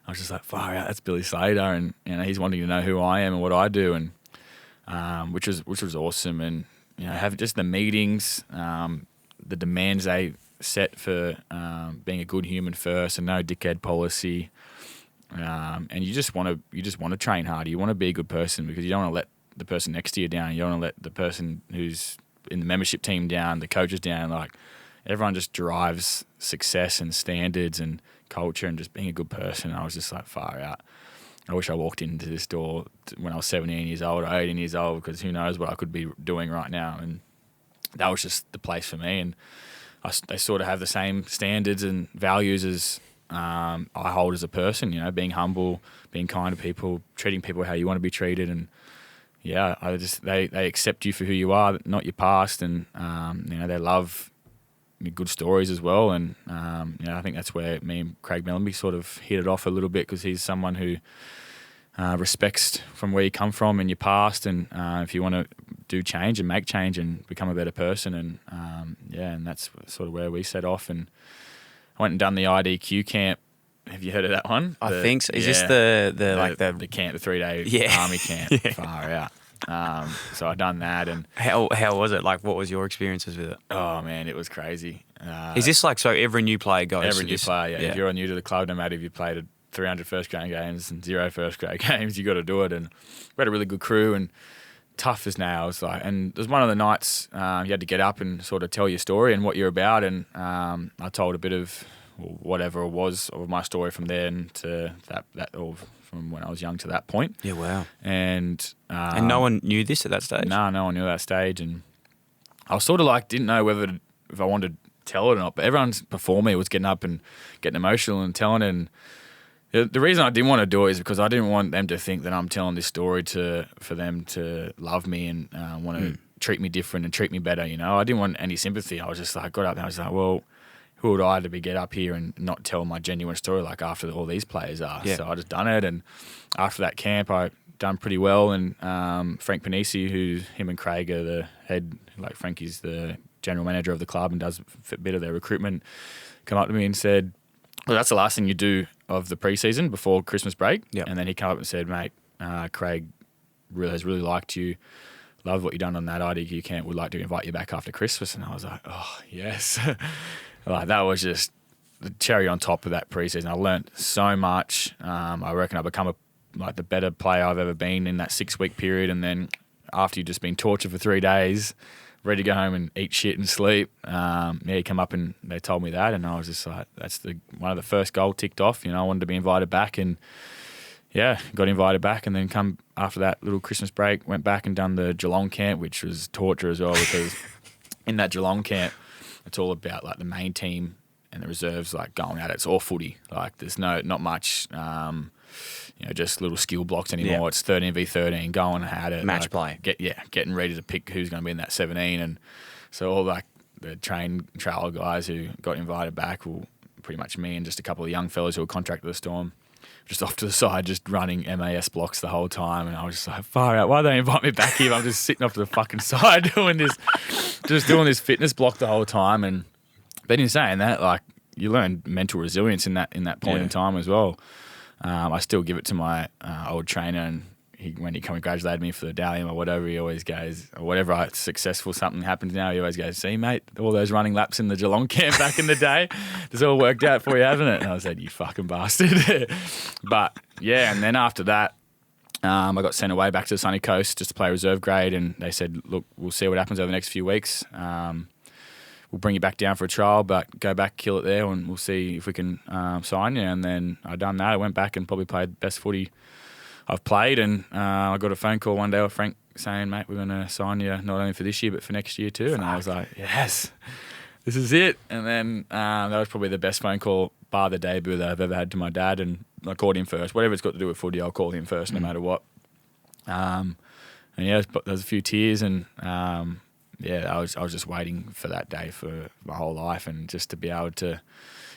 I was just far out, that's Billy Slater. And he's wanting to know who I am and what I do, and which was awesome. And have just the meetings, the demands they set for being a good human first and no dickhead policy. And you just want to train hard. You want to be a good person because you don't want to let the person next to you down. You don't want to let the person who's in the membership team down, the coaches down. Everyone just drives success and standards and culture and just being a good person. I was just far out. I wish I walked into this door when I was 17 years old or 18 years old because who knows what I could be doing right now. And that was just the place for me. And they sort of have the same standards and values as I hold as a person, being humble, being kind to people, treating people how you want to be treated. And yeah, they accept you for who you are, not your past. And, they love good stories as well. And, I think that's where me and Craig Mellenby sort of hit it off a little bit because he's someone who respects from where you come from and your past. And if you want to do change and make change and become a better person. And, and that's sort of where we set off. And I went and done the IDQ camp. Have you heard of that one? I think so. Is this the camp, the 3-day army camp? Far out. So I done that. And how was it? What was your experiences with it? Oh man, it was crazy. Is this so every new player goes? Every new player, yeah. If you're new to the club, no matter if you played 300 first grade games and 0 first grade games, you got to do it. And we had a really good crew and tough as nails. And there was one of the nights you had to get up and sort of tell your story and what you're about. And I told a bit of whatever it was of my story from then to that or from when I was young to that point. Yeah, wow. And no one knew this at that stage? No one knew at that stage. And I was sort of didn't know if I wanted to tell it or not, but everyone before me was getting up and getting emotional and telling it. And the reason I didn't want to do it is because I didn't want them to think that I'm telling this story for them to love me and want to treat me different and treat me better, I didn't want any sympathy. I was just got up and I was well, who would I to get up here and not tell my genuine story after all these players are? Yeah. So I just done it. And after that camp, I done pretty well. And Frank Producey, who him and Craig are the head, like Frankie's the general manager of the club and does a bit of their recruitment, come up to me and said, well, that's the last thing you do of the preseason before Christmas break. Yep. And then he came up and said, mate, Craig has really liked you. Love what you've done on that IDQ camp. Would like to invite you back after Christmas. And I was like, oh, yes. Like, that was just the cherry on top of that preseason. I learnt so much. I reckon I've become the better player I've ever been in that 6-week period. And then after you've just been tortured for 3 days, ready to go home and eat shit and sleep, he come up and they told me that, and I was just like, that's one of the first goal ticked off. I wanted to be invited back, and got invited back. And then come after that little Christmas break, went back and done the Geelong camp, which was torture as well, because in that Geelong camp, it's all about like the main team and the reserves like going at it. It's all footy. Like there's not much just little skill blocks anymore. Yeah. It's 13v13, going at it. Match play. Getting ready to pick who's going to be in that 17. And so all like the trial guys who got invited back, well, pretty much me and just a couple of young fellas who were contracted to the Storm, just off to the side, just running MAS blocks the whole time. And I was just like, far out, why don't they invite me back here? I'm just sitting off to the fucking side doing this fitness block the whole time. But in saying that, like, you learn mental resilience in that point in time as well. I still give it to my old trainer, and when he congratulated me for the Dalium or whatever, he always goes, or whatever successful something happens now, he always goes, see, mate, all those running laps in the Geelong camp back in the day, it's all worked out for you, hasn't it? And I said, you fucking bastard. But, yeah, and then after that, I got sent away back to the sunny coast just to play reserve grade, and they said, look, we'll see what happens over the next few weeks. We'll bring you back down for a trial, but go back, kill it there, and we'll see if we can sign you. And then I done that. I went back and probably played the best footy I've played. And I got a phone call one day with Frank saying, mate, we're going to sign you not only for this year, but for next year too. And I was like, yes, this is it. And then that was probably the best phone call, bar the debut, that I've ever had to my dad. And I called him first. Whatever it's got to do with footy, I'll call him first no matter what. And yeah, there was a few tears, and I was just waiting for that day for my whole life, and just to be able to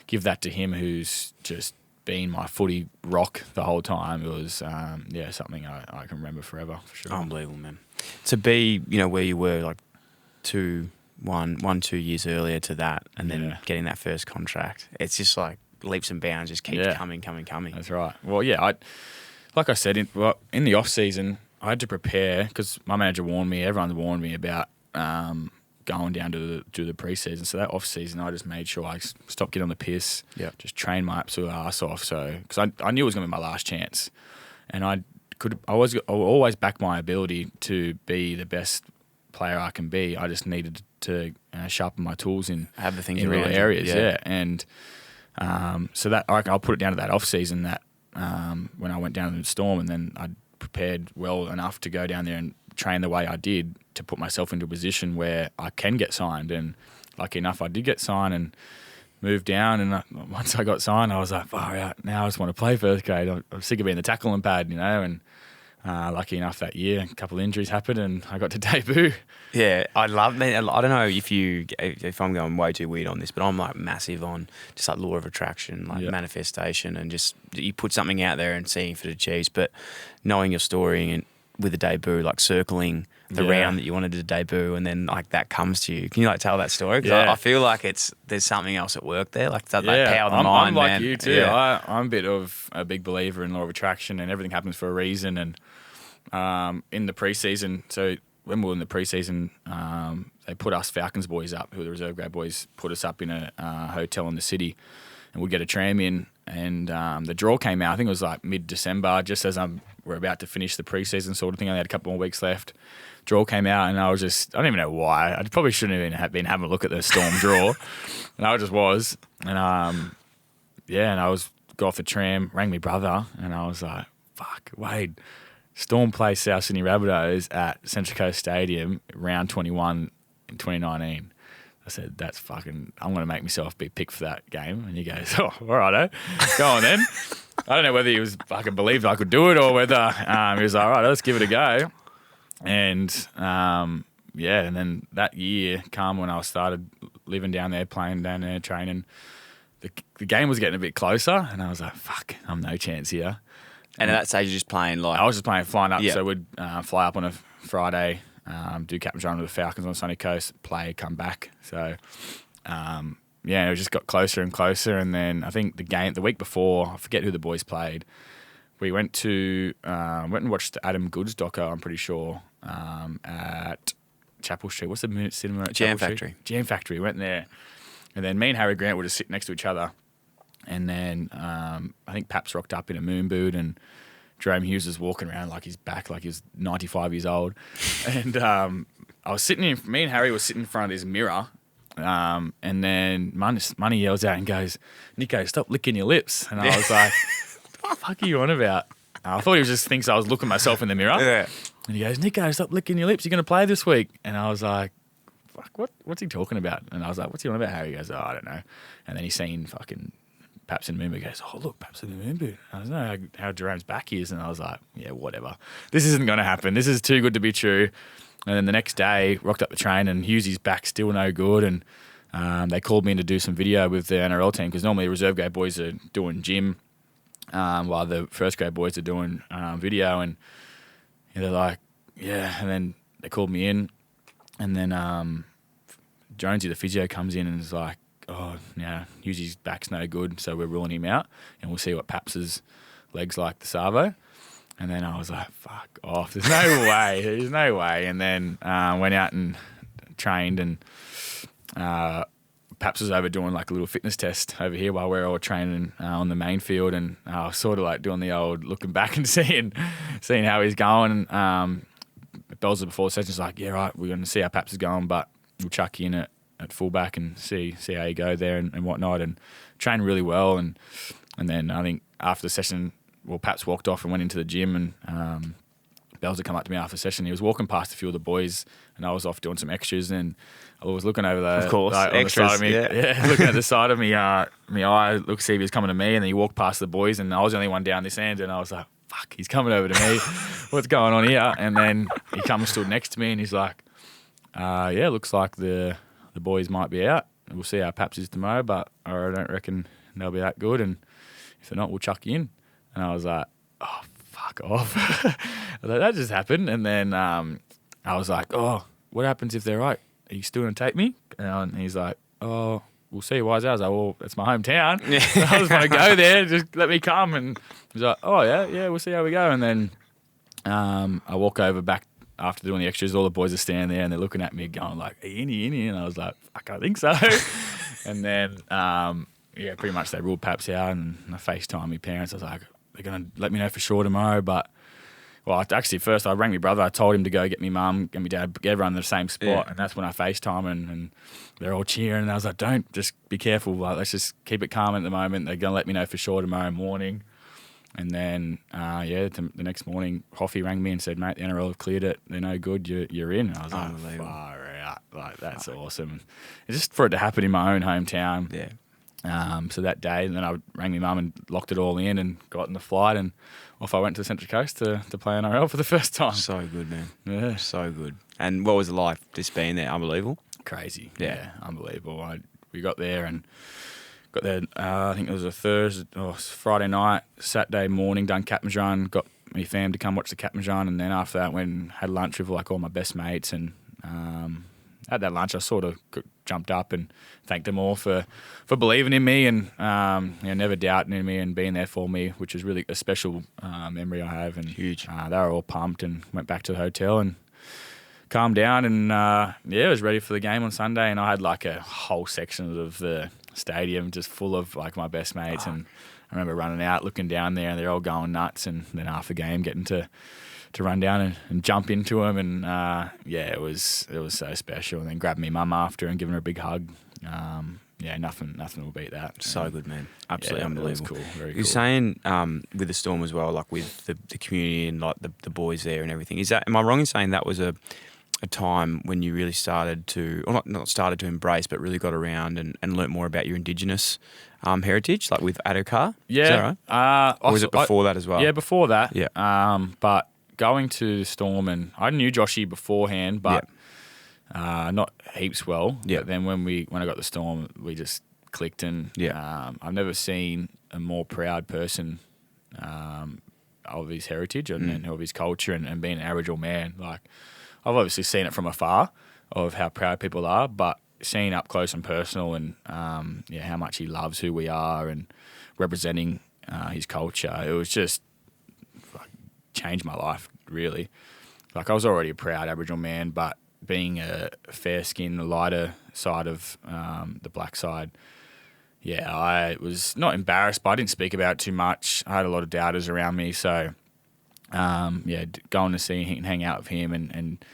give that to him, who's just been my footy rock the whole time. It was something I can remember forever, for sure. Unbelievable, man. To be where you were like 2 years earlier to that, and then getting that first contract, it's just like leaps and bounds, just keeps coming. That's right. Well, yeah, like I said, in the off season, I had to prepare, because my manager warned me, everyone warned me about going down to the preseason. So that off season, I just made sure I stopped getting on the piss. Just train my absolute ass off. So because I knew it was going to be my last chance, and I always back my ability to be the best player I can be. I just needed to sharpen my tools in have the things in around real areas. Yeah. And so that I'll put it down to that off season, that when I went down to the Storm, and then I prepared well enough to go down there and train the way I did to put myself into a position where I can get signed. And lucky enough, I did get signed and moved down. And once I got signed, I was like, far out, now I just want to play first grade. I'm sick of being the tackling pad, and lucky enough that year, a couple of injuries happened and I got to debut. Yeah, I don't know if I'm going way too weird on this, but I'm like massive on just like law of attraction, like manifestation, and just you put something out there and seeing if it achieves. But knowing your story and with the debut, like circling the round that you wanted to debut, and then like that comes to you. Can you like tell that story? Because I feel like there's something else at work there, like that power of the mind. I'm like man. You too. Yeah. I'm a bit of a big believer in law of attraction, and everything happens for a reason. And in the preseason, so when we were in the preseason, they put us Falcons boys up, who the reserve grade boys put us up in a hotel in the city, and we'd get a tram in. And the draw came out, I think it was like mid-December, just as we're about to finish the preseason sort of thing. I only had a couple more weeks left. Draw came out, and I don't even know why. I probably shouldn't even have been having a look at the Storm draw. And I just was. And and I got off the tram, rang my brother, and I was like, fuck, Wade, Storm play South Sydney Rabbitohs at Central Coast Stadium, round 21 in 2019. I said, I'm going to make myself be picked for that game. And he goes, oh, all right, go on then. I don't know whether he was fucking believed I could do it, or whether he was like, all right, let's give it a go. And and then that year come when I started living down there, playing down there, training, the game was getting a bit closer, and I was like, fuck, I'm no chance here. And at that stage, you're just playing like... I was just playing flying up. Yeah. So we'd fly up on a Friday, do captain's run with the Falcons on Sunny Coast, play, come back. So, it just got closer and closer. And then I think the week before, I forget who the boys played, we went and watched the Adam Goods doco, I'm pretty sure, at Chapel Street. What's the cinema at Jam Chapel Factory. Street? Jam Factory. Went there. And then me and Harry Grant were just sitting next to each other. And then I think Paps rocked up in a moon boot, and Jerome Hughes was walking around like he's back, like he was 95 years old. And me and Harry were sitting in front of this mirror, and then Money yells out and goes, "Nicho, stop licking your lips." And I was like, "What the fuck are you on about?" I thought he just thinks I was looking myself in the mirror. Yeah. And he goes, "Nicho, stop licking your lips. You're going to play this week." And I was like, "Fuck, what's he talking about?" And I was like, "What's he on about, Harry?" He goes, "Oh, I don't know." And then he's seen fucking Paps in the moon boot. He goes, "Oh, look, Paps in the moon boot." I don't know how Jerome's back is. And I was like, yeah, whatever. This isn't going to happen. This is too good to be true. And then the next day, rocked up the train, and Hughesy's back still no good. And they called me in to do some video with the NRL team, because normally the reserve grade boys are doing gym while the first grade boys are doing video. And they're like, yeah. And then they called me in, and then Jonesy, the physio, comes in and is like, "Oh, yeah, Hughesy's back's no good, so we're ruling him out, and we'll see what Paps's leg's like the Savo." And then I was like, fuck off. There's no way. There's no way. And then went out and trained, and Paps was over doing like a little fitness test over here while we were all training on the main field, and I was sort of like doing the old looking back and seeing how he's going. Bonser before the session's like, "Yeah, right, we're going to see how Paps is going, but we'll chuck you in at fullback and see how you go there and whatnot," and trained really well. And then I think after the session, Paps walked off and went into the gym, and Belzer come up to me after the session. He was walking past a few of the boys, and I was off doing some extras, and I was looking over of course, on extras, the side of me, yeah, looking at the side of me, my eye, look, see if he was coming to me, and then he walked past the boys, and I was the only one down this end, and I was like, fuck, he's coming over to me. What's going on here? And then he comes, stood next to me, and he's like, yeah, looks like the boys might be out. We'll see how Paps is tomorrow, but I don't reckon they'll be that good, and if they're not, we'll chuck you in. And I was like, oh, fuck off. I was like, that just happened. And then I was like, oh, what happens if they're right? Are you still going to take me? And he's like, oh, we'll see. Why is that? I was like, well, it's my hometown. I was going to go there. Just let me come. And he's like, oh, yeah, we'll see how we go. And then I walk over back after doing the extras. All the boys are standing there, and they're looking at me going like, are you in here? And I was like, fuck, I think so. And then, pretty much they ruled Paps out, and I FaceTimed my parents. I was like, they're going to let me know for sure tomorrow. But, first I rang my brother. I told him to go get my mum, get my dad, get everyone in the same spot. Yeah. And that's when I FaceTime, and they're all cheering. And I was like, don't, just be careful. Like, let's just keep it calm at the moment. They're going to let me know for sure tomorrow morning. And then, the next morning, Hoffy rang me and said, mate, the NRL have cleared it. They're no good. You're in. And I was like, far out. Like, that's awesome. And just for it to happen in my own hometown. Yeah. So that day, and then I rang my mum and locked it all in and got in the flight, and off I went to the Central Coast to play NRL for the first time. So good, man. Yeah. So good. And what was it like just being there? Unbelievable? Crazy. Yeah, unbelievable. We got there, I think it was a Friday night, Saturday morning, done captain's run, got my fam to come watch the captain's run, and then after that went and had lunch with like all my best mates, and at that lunch I sort of jumped up and thanked them all for believing in me and never doubting in me and being there for me, which is really a special memory I have. And huge. They were all pumped, and went back to the hotel and calmed down, and I was ready for the game on Sunday, and I had like a whole section of the stadium just full of like my best mates, and I remember running out, looking down there, and they're all going nuts, and then after the game getting to run down and jump into them, and it was so special. And then grabbing my mum after and giving her a big hug. Nothing will beat that. So good, man. Absolutely unbelievable. Cool. Very cool. You're saying with the Storm as well, like with the community and like the boys there and everything. Am I wrong in saying that was a time when you really started to, or not started to embrace, but really got around and learnt more about your Indigenous heritage, like with Adokar? Yeah. Is that right? Or was it before that as well? Yeah, before that. Yeah. But going to the Storm, and I knew Joshy beforehand, but not heaps well. Yeah. But then when I got the Storm, we just clicked, and I've never seen a more proud person of his heritage and of his culture and being an Aboriginal man. Like, I've obviously seen it from afar of how proud people are, but seeing up close and personal and how much he loves who we are and representing his culture, it was just changed my life, really. Like, I was already a proud Aboriginal man, but being a fair skin, the lighter side of the black side, I was not embarrassed, but I didn't speak about it too much. I had a lot of doubters around me, so going to see him and hang out with him and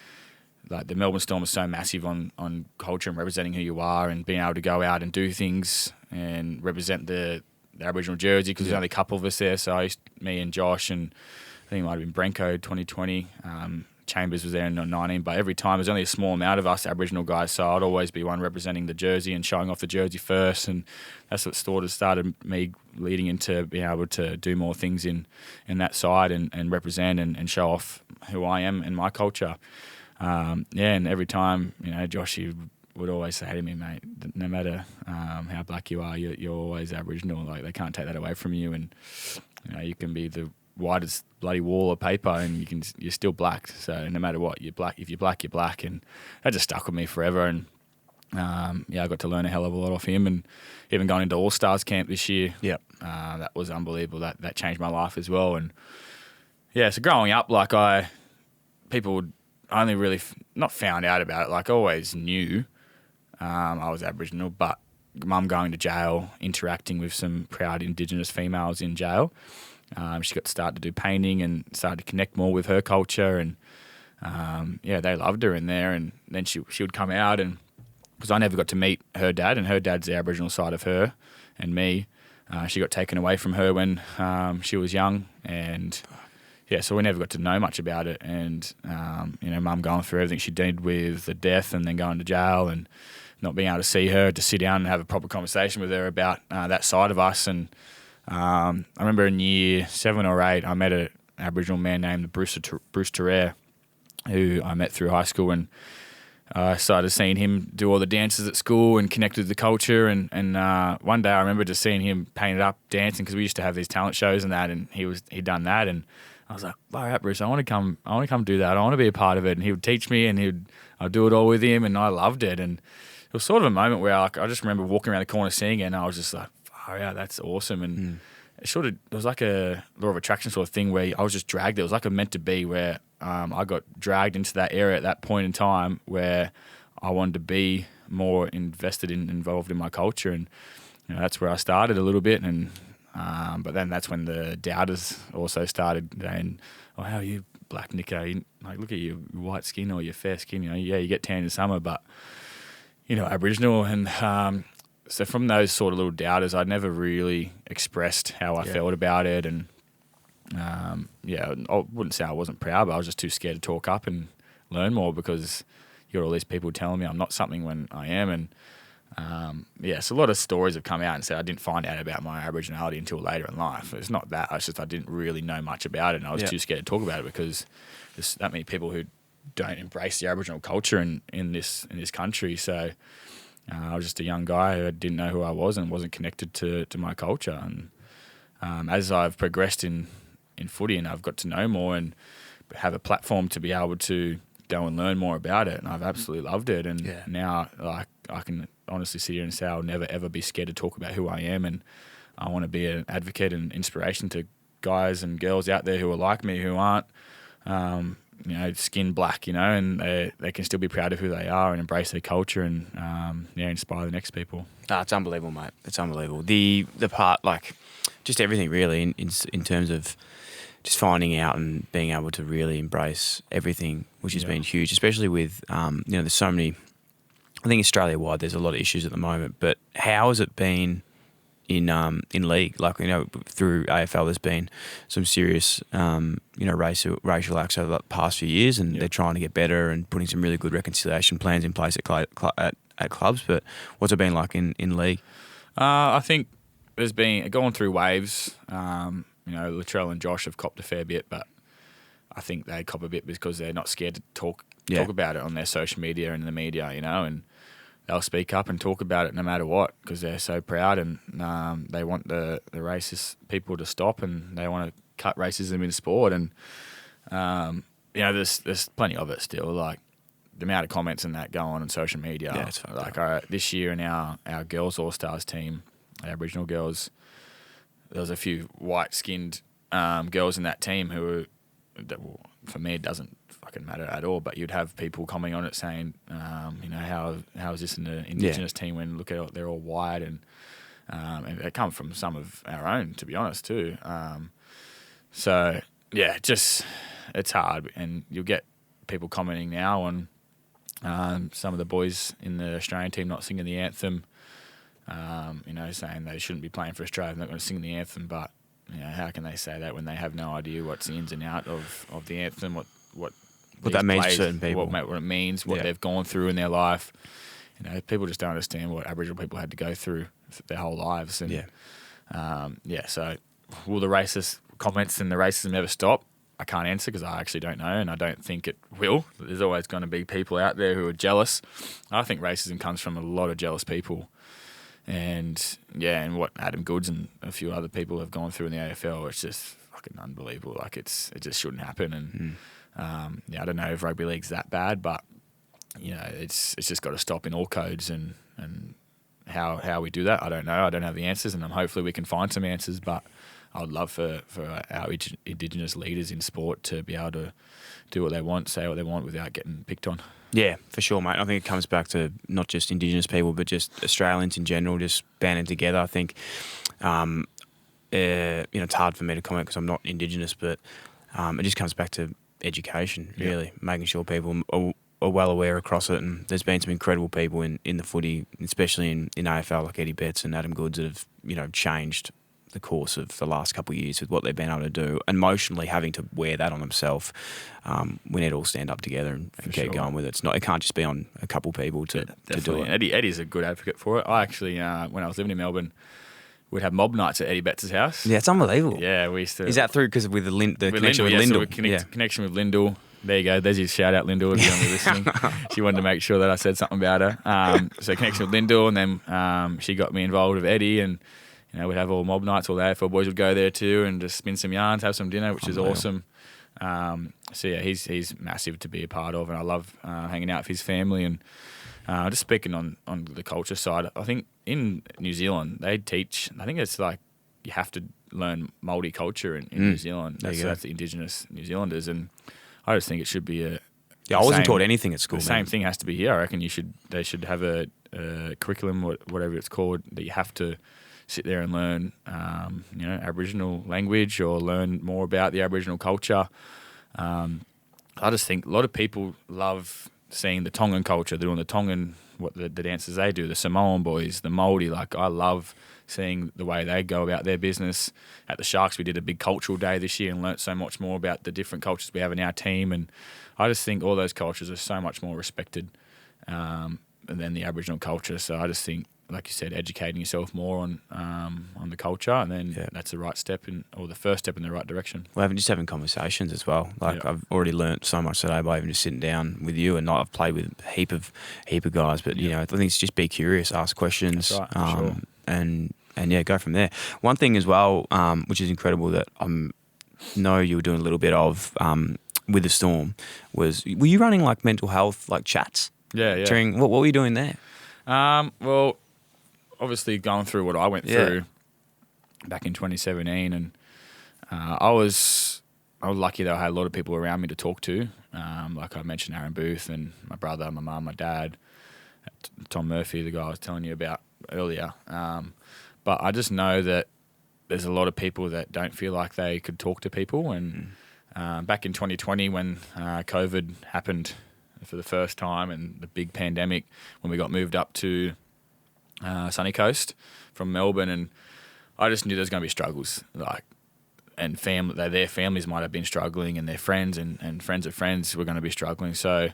like the Melbourne Storm is so massive on culture and representing who you are and being able to go out and do things and represent the Aboriginal jersey, because there's only a couple of us there. So me and Josh, and I think it might have been Brenko 2020. Chambers was there in 19, but every time there's only a small amount of us Aboriginal guys, so I'd always be one representing the jersey and showing off the jersey first, and that's what started me leading into being able to do more things in that side and represent and show off who I am and my culture. And every time, Josh, he would always say to me, mate, no matter how black you are, you're always Aboriginal. Like, they can't take that away from you, and you can be the whitest bloody wall of paper and you're still black. So no matter what, you're black. If you're black, you're black. And that just stuck with me forever. And I got to learn a hell of a lot off him, and even going into All-Stars camp this year. Yep. That was unbelievable. That changed my life as well. And so growing up, like, people would only really not found out about it. Like, I always knew I was Aboriginal, but Mum going to jail, interacting with some proud Indigenous females in jail. She got to start to do painting and started to connect more with her culture, and they loved her in there. And then she would come out, and because I never got to meet her dad, and her dad's the Aboriginal side of her and me. She got taken away from her when she was young, and so we never got to know much about it. And Mum going through everything she did with the death, and then going to jail, and not being able to see her, to sit down and have a proper conversation with her about that side of us. And I remember in year 7 or 8, I met an Aboriginal man named Bruce Terrere, who I met through high school, and I started seeing him do all the dances at school and connected with the culture. And one day I remember just seeing him painted up dancing, because we used to have these talent shows and that, and he'd done that, and I was like, "Far out, Bruce! I want to come do that. I want to be a part of it." And he would teach me, and I'd do it all with him, and I loved it. And it was sort of a moment where I just remember walking around the corner seeing it, and I was just like, "Far out, that's awesome!" And it was like a law of attraction sort of thing where I was just dragged. It was like a meant to be, where I got dragged into that area at that point in time where I wanted to be more involved in my culture, and that's where I started a little bit. And but then that's when the doubters also started saying, "Oh, how are you, black Nicho? Like, look at your white skin or your fair skin. You get tan in summer, but Aboriginal." And so from those sort of little doubters, I'd never really expressed how I felt about it. And I wouldn't say I wasn't proud, but I was just too scared to talk up and learn more, because you got all these people telling me I'm not something when I am. And so a lot of stories have come out and said I didn't find out about my Aboriginality until later in life. It's not that. It's just I didn't really know much about it, and I was too scared to talk about it, because there's that many people who don't embrace the Aboriginal culture in this country. So I was just a young guy who didn't know who I was and wasn't connected to my culture. And as I've progressed in footy and I've got to know more and have a platform to be able to go and learn more about it, and I've absolutely loved it. And now, like, I can honestly sit here and say I'll never ever be scared to talk about who I am, and I want to be an advocate and inspiration to guys and girls out there who are like me, who aren't skin black, and they can still be proud of who they are and embrace their culture and inspire the next people. It's unbelievable, mate. It's unbelievable. The part, like, just everything really in terms of just finding out and being able to really embrace everything, which has been huge, especially with there's so many. I think Australia-wide there's a lot of issues at the moment, but how has it been in league? Like, through AFL there's been some serious racial acts over the past few years, and they're trying to get better and putting some really good reconciliation plans in place at clubs. But what's it been like in league? I think there's been gone through waves. Latrell and Josh have copped a fair bit, but I think they cop a bit because they're not scared to talk about it on their social media and the media, and they'll speak up and talk about it no matter what, because they're so proud, and they want the racist people to stop, and they want to cut racism in sport, and there's plenty of it still. Like the amount of comments and that go on social media. Yeah, it's fucked like this year in our girls All Stars team, Aboriginal girls, there was a few white skinned girls in that team who for me it doesn't fucking matter at all. But you'd have people commenting on it saying, how is this an Indigenous team when look at they're all white, and it come from some of our own, to be honest too. So yeah, it's hard, and you'll get people commenting now on some of the boys in the Australian team not singing the anthem. Saying they shouldn't be playing for Australia, they're not going to sing the anthem. But how can they say that when they have no idea what's the ins and out of the anthem, what that means to certain people, what it means, what they've gone through in their life. People just don't understand what Aboriginal people had to go through their whole lives. And so will the racist comments and the racism ever stop? I can't answer because I actually don't know, and I don't think it will. There's always going to be people out there who are jealous. I think racism comes from a lot of jealous people. And what Adam Goods and a few other people have gone through in the AFL, it's just fucking unbelievable. Like it just shouldn't happen. And I don't know if rugby league's that bad, but it's just got to stop in all codes. And how we do that, I don't know. I don't have the answers, and hopefully we can find some answers. But I would love for our Indigenous leaders in sport to be able to do what they want, say what they want without getting picked on. Yeah, for sure, mate. I think it comes back to not just Indigenous people, but just Australians in general, just banding together. I think, it's hard for me to comment because I'm not Indigenous, but it just comes back to education, really, making sure people are well aware across it. And there's been some incredible people in the footy, especially in AFL, like Eddie Betts and Adam Goods, that have, changed the course of the last couple of years with what they've been able to do. Emotionally having to wear that on themselves, we need to all stand up together and keep going with it. It can't just be on a couple of people to do it. Eddie's a good advocate for it. I actually, when I was living in Melbourne, we'd have mob nights at Eddie Betts' house. Yeah, it's unbelievable. Yeah, we used to. Is that through because with the connection with Lyndall? Connection with Lyndall. There you go. There's your shout out, Lyndall, if you're only listening. She wanted to make sure that I said something about her. So connection with Lyndall, and then she got me involved with Eddie, and we'd have all mob nights. All the AFL boys would go there too and just spin some yarns, have some dinner, which is awesome. He's massive to be a part of, and I love hanging out with his family. And just speaking on the culture side, I think in New Zealand they teach. I think it's like you have to learn Māori culture in New Zealand. That's the Indigenous New Zealanders, and I just think it should be I wasn't taught anything at school. The same thing has to be here. I reckon they should have a curriculum, whatever it's called, that you have to sit there and learn, Aboriginal language or learn more about the Aboriginal culture. I just think a lot of people love seeing the Tongan culture. They're doing the Tongan, what the dances they do, the Samoan boys, the Māori. Like, I love seeing the way they go about their business. At the Sharks, we did a big cultural day this year and learnt so much more about the different cultures we have in our team. And I just think all those cultures are so much more respected than the Aboriginal culture. So I just think, like you said, educating yourself more on the culture, and then that's the right step or the first step in the right direction. Well, having conversations as well. Like I've already learnt so much today by even just sitting down with you, and I've played with a heap of guys. But I think it's just be curious, ask questions, that's right, sure. and go from there. One thing as well, which is incredible that I know you were doing a little bit of with the Storm, were you running like mental health like chats? Yeah. During what were you doing there? Well, obviously going through what I went through back in 2017, and I was lucky that I had a lot of people around me to talk to. Like I mentioned, Aaron Booth and my brother, my mum, my dad, Tom Murphy, the guy I was telling you about earlier. But I just know that there's a lot of people that don't feel like they could talk to people. And back in 2020, when COVID happened for the first time and the big pandemic, when we got moved up to Sunny Coast from Melbourne, and I just knew there was going to be struggles, and their families might have been struggling, and their friends and friends of friends were going to be struggling. So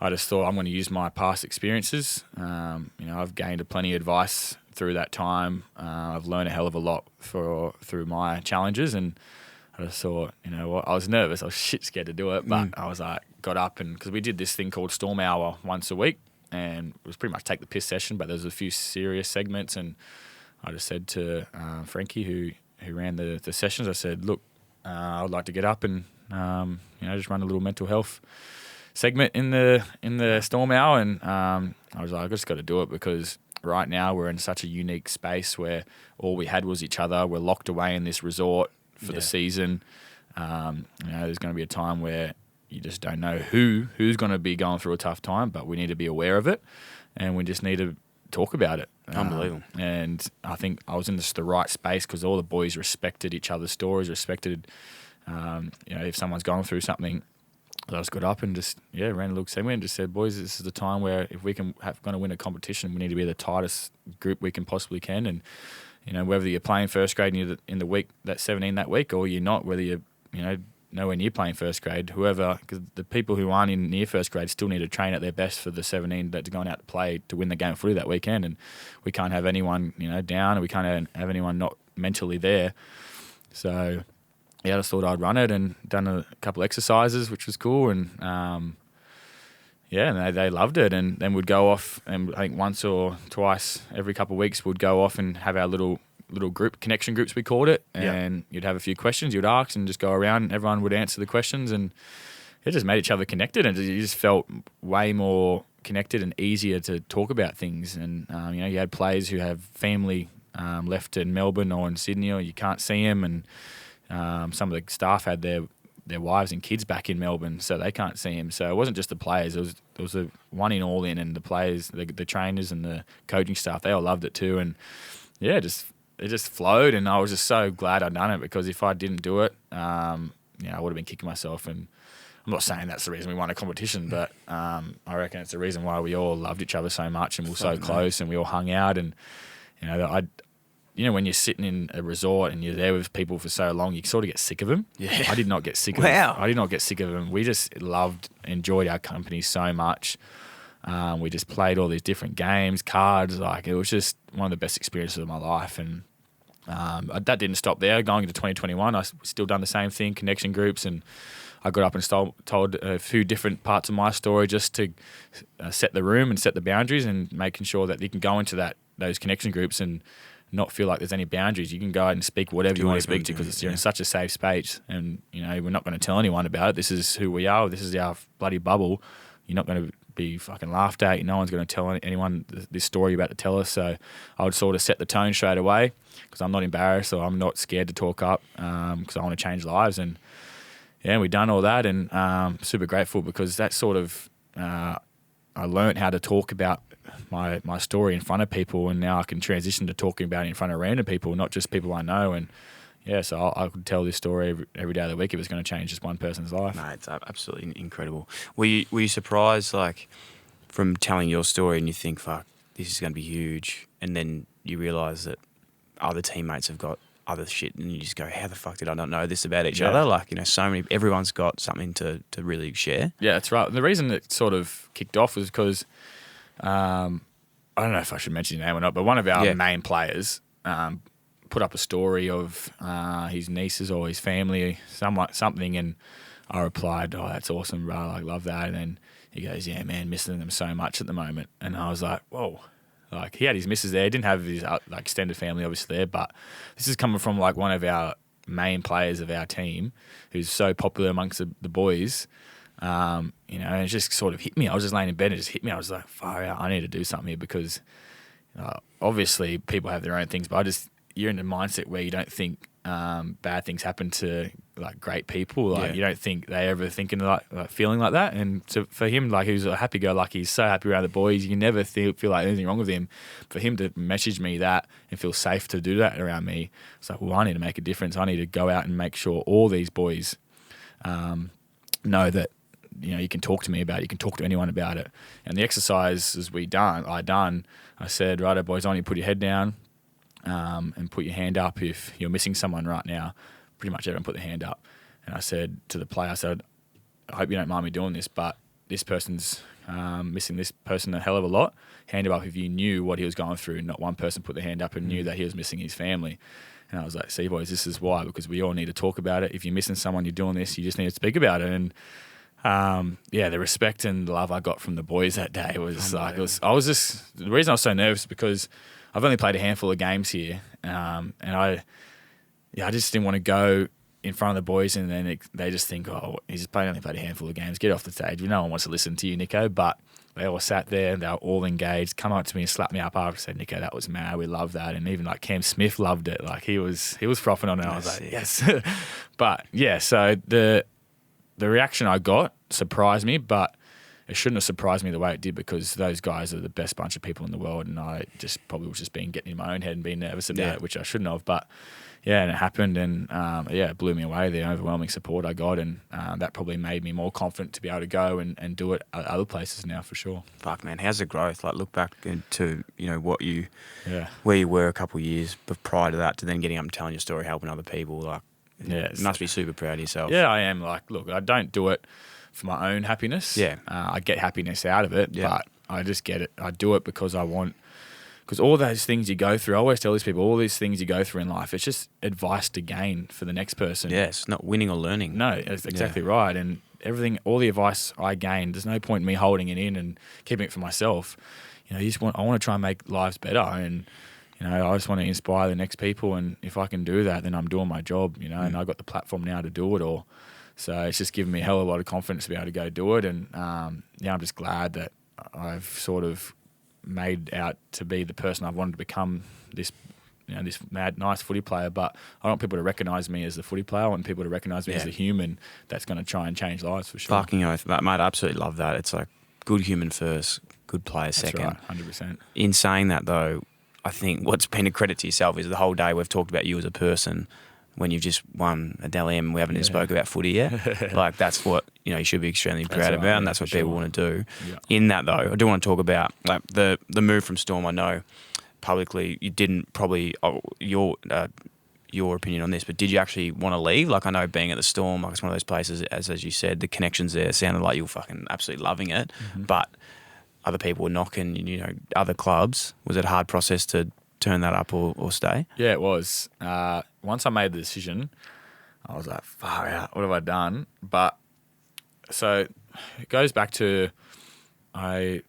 I just thought I'm going to use my past experiences. I've gained plenty of advice through that time. I've learned a hell of a lot through my challenges, and I just thought, I was nervous. I was shit scared to do it, but I was got up, and because we did this thing called Storm Hour once a week, and it was pretty much take the piss session, but there was a few serious segments, and I just said to Frankie, who ran the sessions, I said, look, I would like to get up and just run a little mental health segment in the Storm Hour. And I was like, I just got to do it because right now we're in such a unique space where all we had was each other. We're locked away in this resort for the season. There's going to be a time where you just don't know who's going to be going through a tough time, but we need to be aware of it, and we just need to talk about it. Unbelievable. And I think I was in the right space because all the boys respected each other's stories, respected, if someone's going through something. I just got up and just ran a little segment and just said, boys, this is the time where if we going to win a competition, we need to be the tightest group we can possibly can. And whether you're playing first grade in the week that's 17 that week, or you're not, whether you're nowhere near playing first grade, whoever, because the people who aren't in near first grade still need to train at their best for the 17 that's going out to play to win the game of footy that weekend. And we can't have anyone down, and we can't have anyone not mentally there. So I just thought I'd run it and done a couple exercises, which was cool. And and they loved it. And then we'd go off, and I think once or twice every couple of weeks we'd go off and have our little group, connection groups we called it. And you'd have a few questions you'd ask and just go around and everyone would answer the questions, and it just made each other connected, and you just felt way more connected and easier to talk about things. And you had players who have family left in Melbourne or in Sydney, or you can't see them, and some of the staff had their wives and kids back in Melbourne, so they can't see him. So it wasn't just the players; it was a one in all in, and the players, the trainers, and the coaching staff, they all loved it too. And it just flowed, and I was just so glad I'd done it, because if I didn't do it, I would have been kicking myself. And I'm not saying that's the reason we won a competition, but I reckon it's the reason why we all loved each other so much, and we were so close, and we all hung out. And when you're sitting in a resort and you're there with people for so long, you sort of get sick of them. Yeah. I did not get sick of them. I did not get sick of them. We just enjoyed our company so much. We just played all these different games, cards. Like, it was just one of the best experiences of my life. And that didn't stop there. Going into 2021, I still done the same thing, connection groups, and I got up and told a few different parts of my story just to set the room and set the boundaries, and making sure that you can go into those connection groups and not feel like there's any boundaries. You can go out and speak whatever you want to speak to, because you're in such a safe space, and we're not going to tell anyone about it. This is who we are. This is our bloody bubble. You're not going to be fucking laughed at. No one's going to tell anyone this story you're about to tell us. So I would sort of set the tone straight away, because I'm not embarrassed, or I'm not scared to talk up, because I want to change lives. And we done all that, and super grateful, because that sort of I learned how to talk about my story in front of people, and now I can transition to talking about it in front of random people, not just people I know. And so I could tell this story every day of the week if it's going to change just one person's life. No, it's absolutely incredible. Were you surprised, like, from telling your story, and you think, fuck, this is going to be huge, and then you realise that other teammates have got other shit, and you just go, how the fuck did I not know this about each other? Like, everyone's got something to really share. Yeah, that's right. And the reason it sort of kicked off was because, I don't know if I should mention your name or not, but one of our main players put up a story of his nieces or his family, something, and I replied, "Oh, that's awesome, bro! I love that." And then he goes, "Yeah, man, missing them so much at the moment." And I was like, "Whoa!" Like, he had his missus there, he didn't have his extended family obviously there, but this is coming from like one of our main players of our team, who's so popular amongst the boys. And it just sort of hit me. I was just laying in bed and it just hit me. I was like, far out, I need to do something here, because obviously people have their own things, but you're in a mindset where you don't think bad things happen to like great people. Like, you don't think they ever thinking like feeling like that. And so for him, like, who's a happy-go-lucky, he's so happy around the boys, you never feel like anything wrong with him. For him to message me that and feel safe to do that around me, it's like, well, I need to make a difference. I need to go out and make sure all these boys know that you can talk to me about it. You can talk to anyone about it. And the exercises I said, righto, boys, I want you to put your head down and put your hand up if you're missing someone right now. Pretty much everyone put their hand up. And I said to the player, I hope you don't mind me doing this, but this person's missing this person a hell of a lot. Hand him up if you knew what he was going through. Not one person put their hand up and knew that he was missing his family. And I was like, see, boys, this is why, because we all need to talk about it. If you're missing someone, you're doing this, you just need to speak about it. And the respect and love I got from the boys that day was like, the reason I was so nervous is because I've only played a handful of games here, and I just didn't want to go in front of the boys, and then they just think, oh, he's just only played a handful of games. Get off the stage. No one wants to listen to you, Nicho. But they all sat there and they were all engaged. Come up to me and slapped me up after and said, Nicho, that was mad. We love that. And even like Cam Smith loved it. Like he was frothing on it. I was like, yes. But yeah, so the reaction I got surprised me, but it shouldn't have surprised me the way it did, because those guys are the best bunch of people in the world, and I just probably was just getting in my own head and being nervous about it, which I shouldn't have. But yeah, and it happened, and it blew me away, the overwhelming support I got, and that probably made me more confident to be able to go and do it at other places now, for sure. Fuck, man, how's the growth? Like, look back into, where you were a couple of years prior to that, to then getting up and telling your story, helping other people. Like, you must be super proud of yourself. Yeah, I am. Like, look, I don't do it for my own happiness. Yeah. I get happiness out of it, but I just get it. I do it because because all those things you go through, I always tell these people, all these things you go through in life, it's just advice to gain for the next person. Yes, not winning or learning. No, that's exactly right. And everything, all the advice I gained, there's no point in me holding it in and keeping it for myself. I want to try and make lives better, and I just want to inspire the next people. And if I can do that, then I'm doing my job. And I've got the platform now to do it all. So it's just given me a hell of a lot of confidence to be able to go do it. And I'm just glad that I've sort of made out to be the person I've wanted to become, this mad, nice footy player. But I want people to recognise me as the footy player. I want people to recognise me as the human that's going to try and change lives, for sure. Fucking oath, mate. I absolutely love that. It's like good human first, good player second. That's right, 100%. In saying that, though, I think what's been a credit to yourself is the whole day we've talked about you as a person. When you've just won a Dally M, we haven't even spoke about footy yet. Like, that's what you should be extremely proud about, and that's what people want to do. Yeah. In that, though, I do want to talk about like the move from Storm. I know publicly you didn't probably your opinion on this, but did you actually want to leave? Like, I know being at the Storm, like it's one of those places, as you said, the connections there sounded like you were fucking absolutely loving it, but other people were knocking. Other clubs. Was it a hard process to turn that up or stay? Yeah, it was. Once I made the decision, I was like, far out, what have I done? But so it goes back to when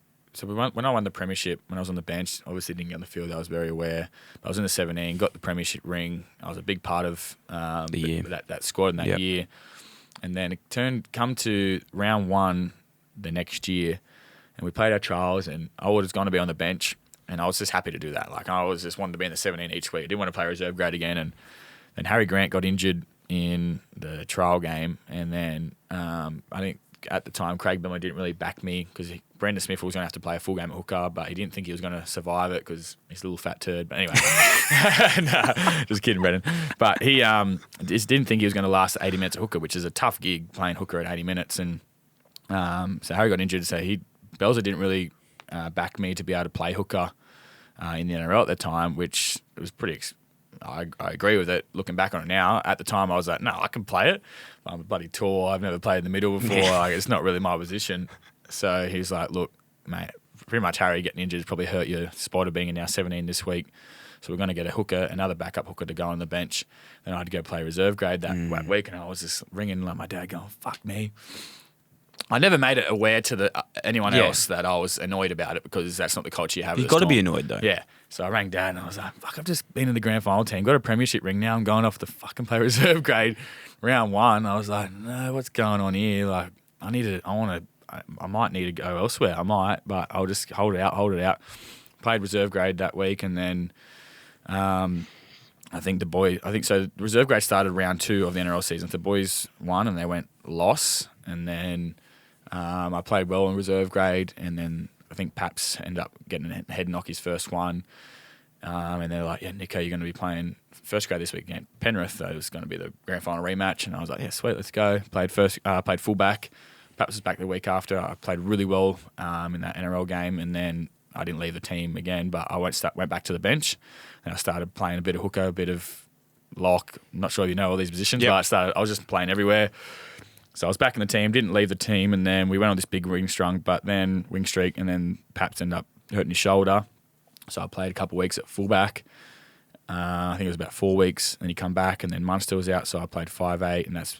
I won the premiership, when I was on the bench, obviously didn't get on the field, I was very aware. I was in the 17, got the premiership ring. I was a big part of the year. That squad in that year. And then it come to round one the next year, and we played our trials, and I was going to be on the bench. And I was just happy to do that. Like, I was just wanted to be in the 17 each week. I didn't want to play reserve grade again. And then Harry Grant got injured in the trial game. And then I think at the time, Craig Billman didn't really back me, because Brendan Smith was going to have to play a full game at hooker, but he didn't think he was going to survive it because he's a little fat turd. But anyway, nah, just kidding, Brendan. But he just didn't think he was going to last 80 minutes at hooker, which is a tough gig, playing hooker at 80 minutes. And so Harry got injured. So Belzer didn't really back me to be able to play hooker in the NRL at the time, which was pretty. I agree with it. Looking back on it now, at the time I was like, no, I can play it. I'm bloody tall. I've never played in the middle before. Like, it's not really my position. So he's like, look, mate, pretty much Harry getting injured has probably hurt your spot of being in our 17 this week. So we're going to get a hooker, another backup hooker to go on the bench. Then I had to go play reserve grade that week, and I was just ringing like my dad, going, fuck me. I never made it aware to anyone else that I was annoyed about it, because that's not the culture you have. You've got to be annoyed, though. Yeah. So I rang Dad and I was like, fuck, I've just been in the grand final team, got a premiership ring, now I'm going off to fucking play reserve grade round one. I was like, no, what's going on here? Like, I might need to go elsewhere. I might, but I'll just hold it out. Played reserve grade that week, and then I think so reserve grade started round 2 of the NRL season. The boys won and they went loss, and then I played well in reserve grade, and then I think Paps ended up getting a head knock his first one. And they're like, yeah, Nicho, you're going to be playing first grade this week against Penrith. That was going to be the grand final rematch. And I was like, yeah, sweet, let's go. Played fullback. Paps was back the week after. I played really well in that NRL game, and then I didn't leave the team again, but I went back to the bench, and I started playing a bit of hooker, a bit of lock. I'm not sure if you know all these positions, but I was just playing everywhere. So I was back in the team, didn't leave the team, and then we went on this big wing streak, and then Paps ended up hurting his shoulder. So I played a couple of weeks at fullback. I think it was about 4 weeks. Then he come back, and then Munster was out, so I played 5'8", and that's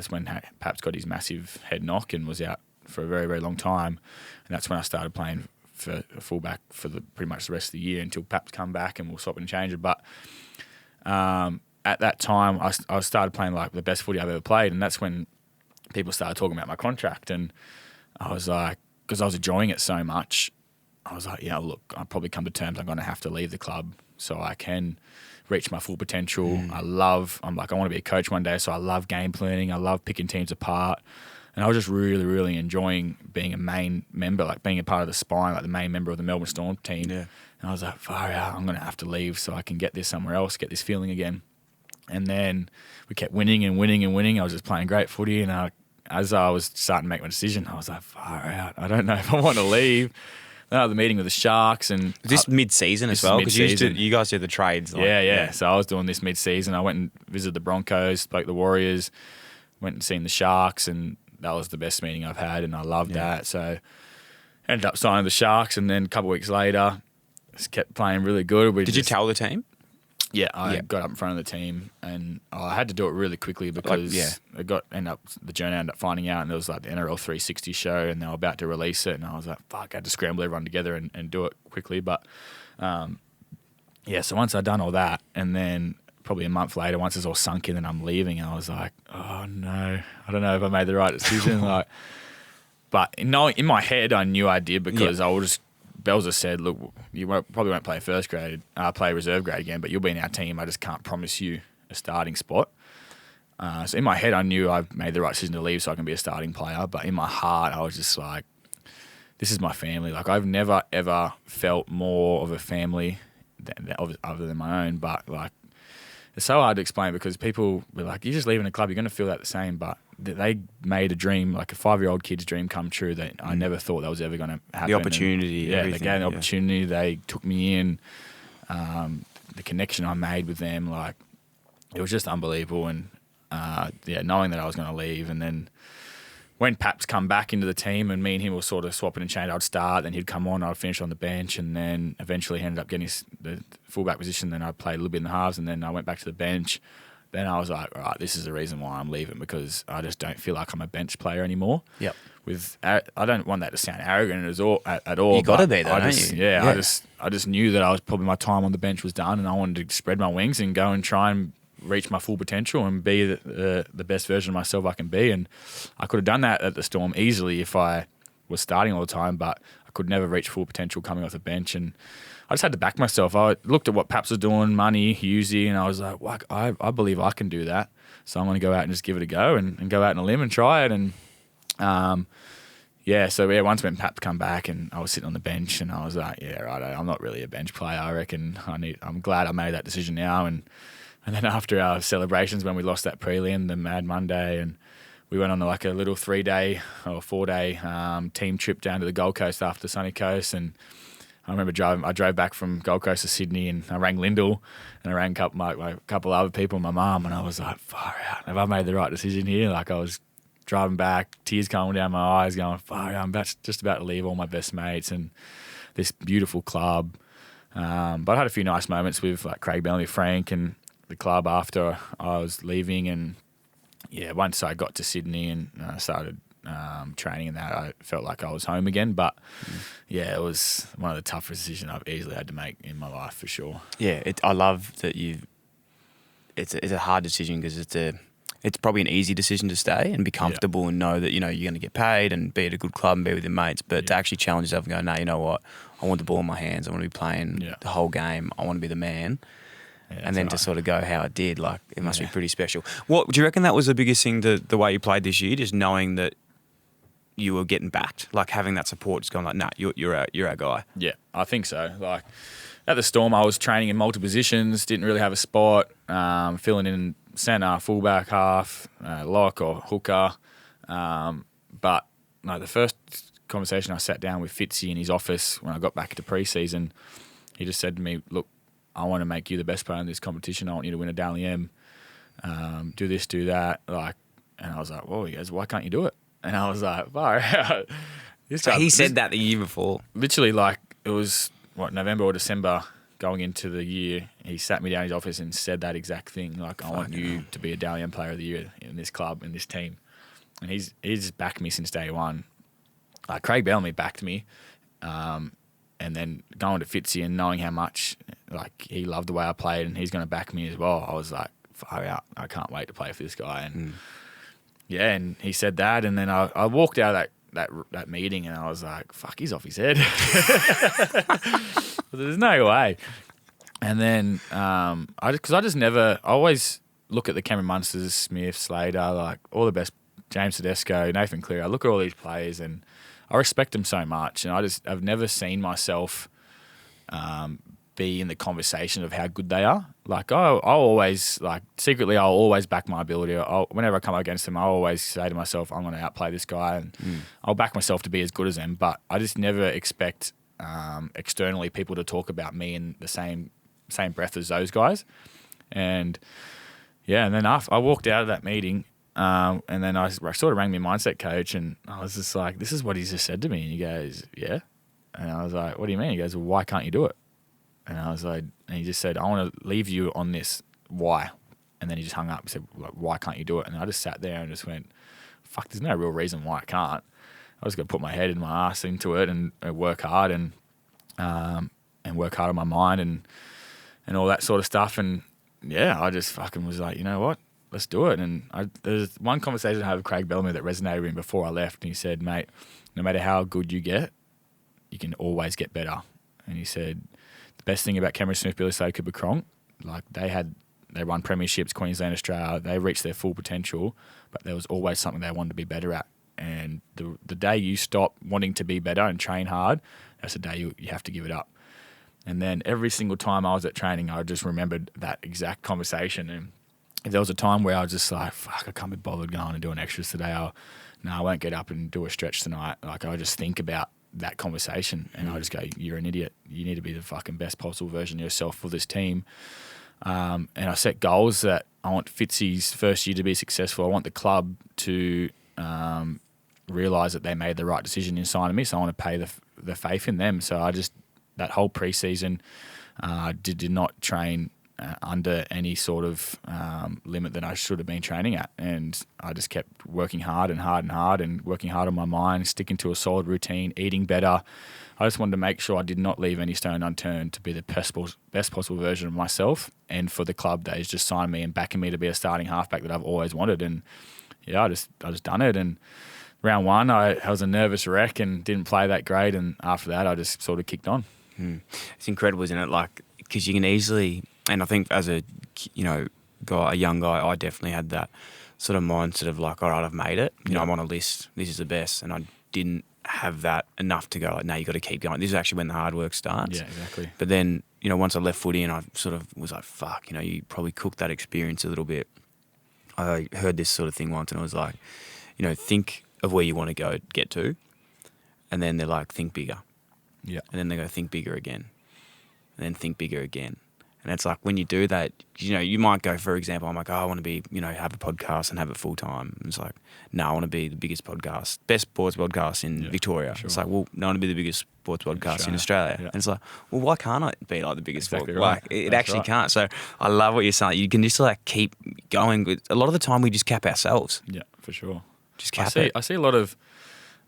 when Paps got his massive head knock and was out for a very, very long time. And that's when I started playing for a fullback for pretty much the rest of the year until Paps come back, and we'll swap and change it. But at at that time, I started playing like the best footy I've ever played, and that's when people started talking about my contract, and I was like, because I was enjoying it so much, I was like, yeah, look, I'll probably come to terms I'm going to have to leave the club so I can reach my full potential. I'm like, I want to be a coach one day, so I love game planning. I love picking teams apart. And I was just really, really enjoying being a main member, like being a part of the spine, like the main member of the Melbourne Storm team. Yeah. And I was like, far out, I'm going to have to leave so I can get this somewhere else, get this feeling again. And then we kept winning and winning and winning. I was just playing great footy, and as I was starting to make my decision, I was like, far out, I don't know if I want to leave. Then I had the meeting with the Sharks. And this mid-season as well? Because you guys did the trades. Like, yeah. So I was doing this mid-season. I went and visited the Broncos, spoke to the Warriors, went and seen the Sharks, and that was the best meeting I've had, and I loved that. So ended up signing the Sharks, and then a couple of weeks later, just kept playing really good. Did you tell the team? Yeah, I got up in front of the team, and I had to do it really quickly because the journal ended up finding out, and it was like the NRL 360 show, and they were about to release it, and I was like, fuck, I had to scramble everyone together and do it quickly. But so once I'd done all that, and then probably a month later, once it's all sunk in and I'm leaving, I was like, oh no, I don't know if I made the right decision. But in my head, I knew I did because Belser said, look, you probably won't play first grade, play reserve grade again, but you'll be in our team. I just can't promise you a starting spot. So in my head, I knew I made the right decision to leave so I can be a starting player. But in my heart, I was just like, this is my family. Like, I've never, ever felt more of a family other than my own. But, like, it's so hard to explain because people were like, you're just leaving a club, you're going to feel that the same. But they made a dream, like a 5-year-old kid's dream come true that I never thought that was ever going to happen. The opportunity, everything. They gave the opportunity. They took me in. The connection I made with them, like, it was just unbelievable. And, knowing that I was going to leave. And then when Pap's come back into the team and me and him were sort of swapping and changing, I'd start, then he'd come on, I'd finish on the bench, and then eventually he ended up getting the fullback position. Then I played a little bit in the halves, and then I went back to the bench. Then I was like, all right, this is the reason why I'm leaving, because I just don't feel like I'm a bench player anymore. Yep. I don't want that to sound arrogant at all. You got to be, though, don't you? Yeah, I just knew that I was probably my time on the bench was done, and I wanted to spread my wings and go and try and reach my full potential and be the best version of myself I can be. And I could have done that at the Storm easily if I was starting all the time, but I could never reach full potential coming off the bench. And I just had to back myself. I looked at what Paps was doing, Money, Husey, and I was like, well, I believe I can do that. So I'm going to go out and just give it a go and go out on a limb and try it. And once when Paps come back and I was sitting on the bench and I was like, yeah, right, I'm not really a bench player. I reckon I'm glad I made that decision now. And then after our celebrations when we lost that prelim, the Mad Monday, and we went on like a little 3-day or 4-day team trip down to the Gold Coast after the Sunny Coast. And I remember I drove back from Gold Coast to Sydney, and I rang Lyndall and I rang a couple other people, my mum, and I was like, far out, have I made the right decision here? Like, I was driving back, tears coming down my eyes, going, far out, I'm just about to leave all my best mates and this beautiful club. But I had a few nice moments with like Craig Bellamy, Frank, and the club after I was leaving. And once I got to Sydney and started training and that, I felt like I was home again. But it was one of the toughest decisions I've easily had to make in my life, for sure. Yeah, I love that it's a hard decision because it's probably an easy decision to stay and be comfortable and know that you're going to get paid and be at a good club and be with your mates. But to actually challenge yourself and go, no, you know what? I want the ball in my hands. I want to be playing the whole game. I want to be the man. Yeah, and then to sort of go how it did, like, it must be pretty special. What do you reckon that was the biggest thing, the way you played this year, just knowing that you were getting backed, like having that support, just going like, nah, you're our guy? Yeah, I think so. Like at the Storm, I was training in multiple positions, didn't really have a spot, filling in centre, fullback, half, lock or hooker. But no, the first conversation I sat down with Fitzy in his office when I got back to pre-season, he just said to me, look, I want to make you the best player in this competition. I want you to win a Dally M. Do this, do that. And I was like, whoa, he goes, why can't you do it? And I was like, far out. He said that the year before. Literally, like, it was, November or December going into the year, he sat me down in his office and said that exact thing. Like, I want you to be a Dally M player of the year in this club, in this team. And he's backed me since day one. Craig Bellamy backed me. And then going to Fitzy and knowing how much, like, he loved the way I played and he's going to back me as well, I was like, far out, I can't wait to play for this guy. And yeah, and he said that, and then I walked out of that meeting, and I was like, fuck, he's off his head. There's no way. And then I always look at the Cameron Munsters, Smith, Slater, like all the best, James Tedesco, Nathan Cleary. I look at all these players and I respect them so much, and I've never seen myself be in the conversation of how good they are. Like I'll always, like secretly, I'll always back my ability. Whenever I come up against them, I always say to myself, I'm going to outplay this guy, and I'll back myself to be as good as them. But I just never expect externally people to talk about me in the same breath as those guys. And yeah, and then after I walked out of that meeting, and then I sort of rang my mindset coach, and I was just like, this is what he's just said to me. And he goes, yeah. And I was like, what do you mean? He goes, well, why can't you do it? And I was like, and he just said, I want to leave you on this. Why? And then he just hung up and said, like, why can't you do it? And I just sat there and just went, fuck, there's no real reason why I can't. I was going to put my head and my ass into it and work hard and work hard on my mind and all that sort of stuff. And yeah, I just fucking was like, you know what? Let's do it. And there's one conversation I had with Craig Bellamy that resonated with me before I left. And he said, mate, no matter how good you get, you can always get better. And he said, the best thing about Cameron Smith, Billy Slater, Cooper Cronk, like they won premierships, Queensland, Australia, they reached their full potential, but there was always something they wanted to be better at. And the day you stop wanting to be better and train hard, that's the day you have to give it up. And then every single time I was at training, I just remembered that exact conversation. And if there was a time where I was just like, fuck, I can't be bothered going and doing extras today, I won't get up and do a stretch tonight. Like I just think about that conversation and I just go, you're an idiot. You need to be the fucking best possible version of yourself for this team. And I set goals that I want Fitzy's first year to be successful. I want the club to realise that they made the right decision in signing me. So I want to pay the faith in them. So I just, that whole preseason, did not train under any sort of limit that I should have been training at. And I just kept working hard and working hard on my mind, sticking to a solid routine, eating better. I just wanted to make sure I did not leave any stone unturned to be the best possible version of myself and for the club that has just signed me and backing me to be a starting halfback that I've always wanted. And yeah, I just done it. And round one, I was a nervous wreck and didn't play that great. And after that, I just sort of kicked on. It's incredible, isn't it? Like, because you can easily... And I think as a young guy, I definitely had that sort of mindset of like, all right, I've made it. You know, I'm on a list. This is the best. And I didn't have that enough to go like, no, you got to keep going. This is actually when the hard work starts. Yeah, exactly. But then, once I left footy and I sort of was like, fuck, you probably cooked that experience a little bit. I heard this sort of thing once and I was like, think of where you want to get to. And then they're like, think bigger. Yeah. And then they go, think bigger again. And then think bigger again. And it's like when you do that, you might go, for example, I'm like, I want to be, have a podcast and have it full time. And it's like, no, I want to be the biggest podcast, best sports podcast in Victoria. Sure. It's like, well, no, I want to be the biggest sports podcast in Australia. Yeah. And it's like, well, why can't I be like the biggest exactly sport? Right. Like it actually can't. So I love what you're saying. You can just like keep going. A lot of the time we just cap ourselves. Yeah, for sure. Just cap it. I see a lot of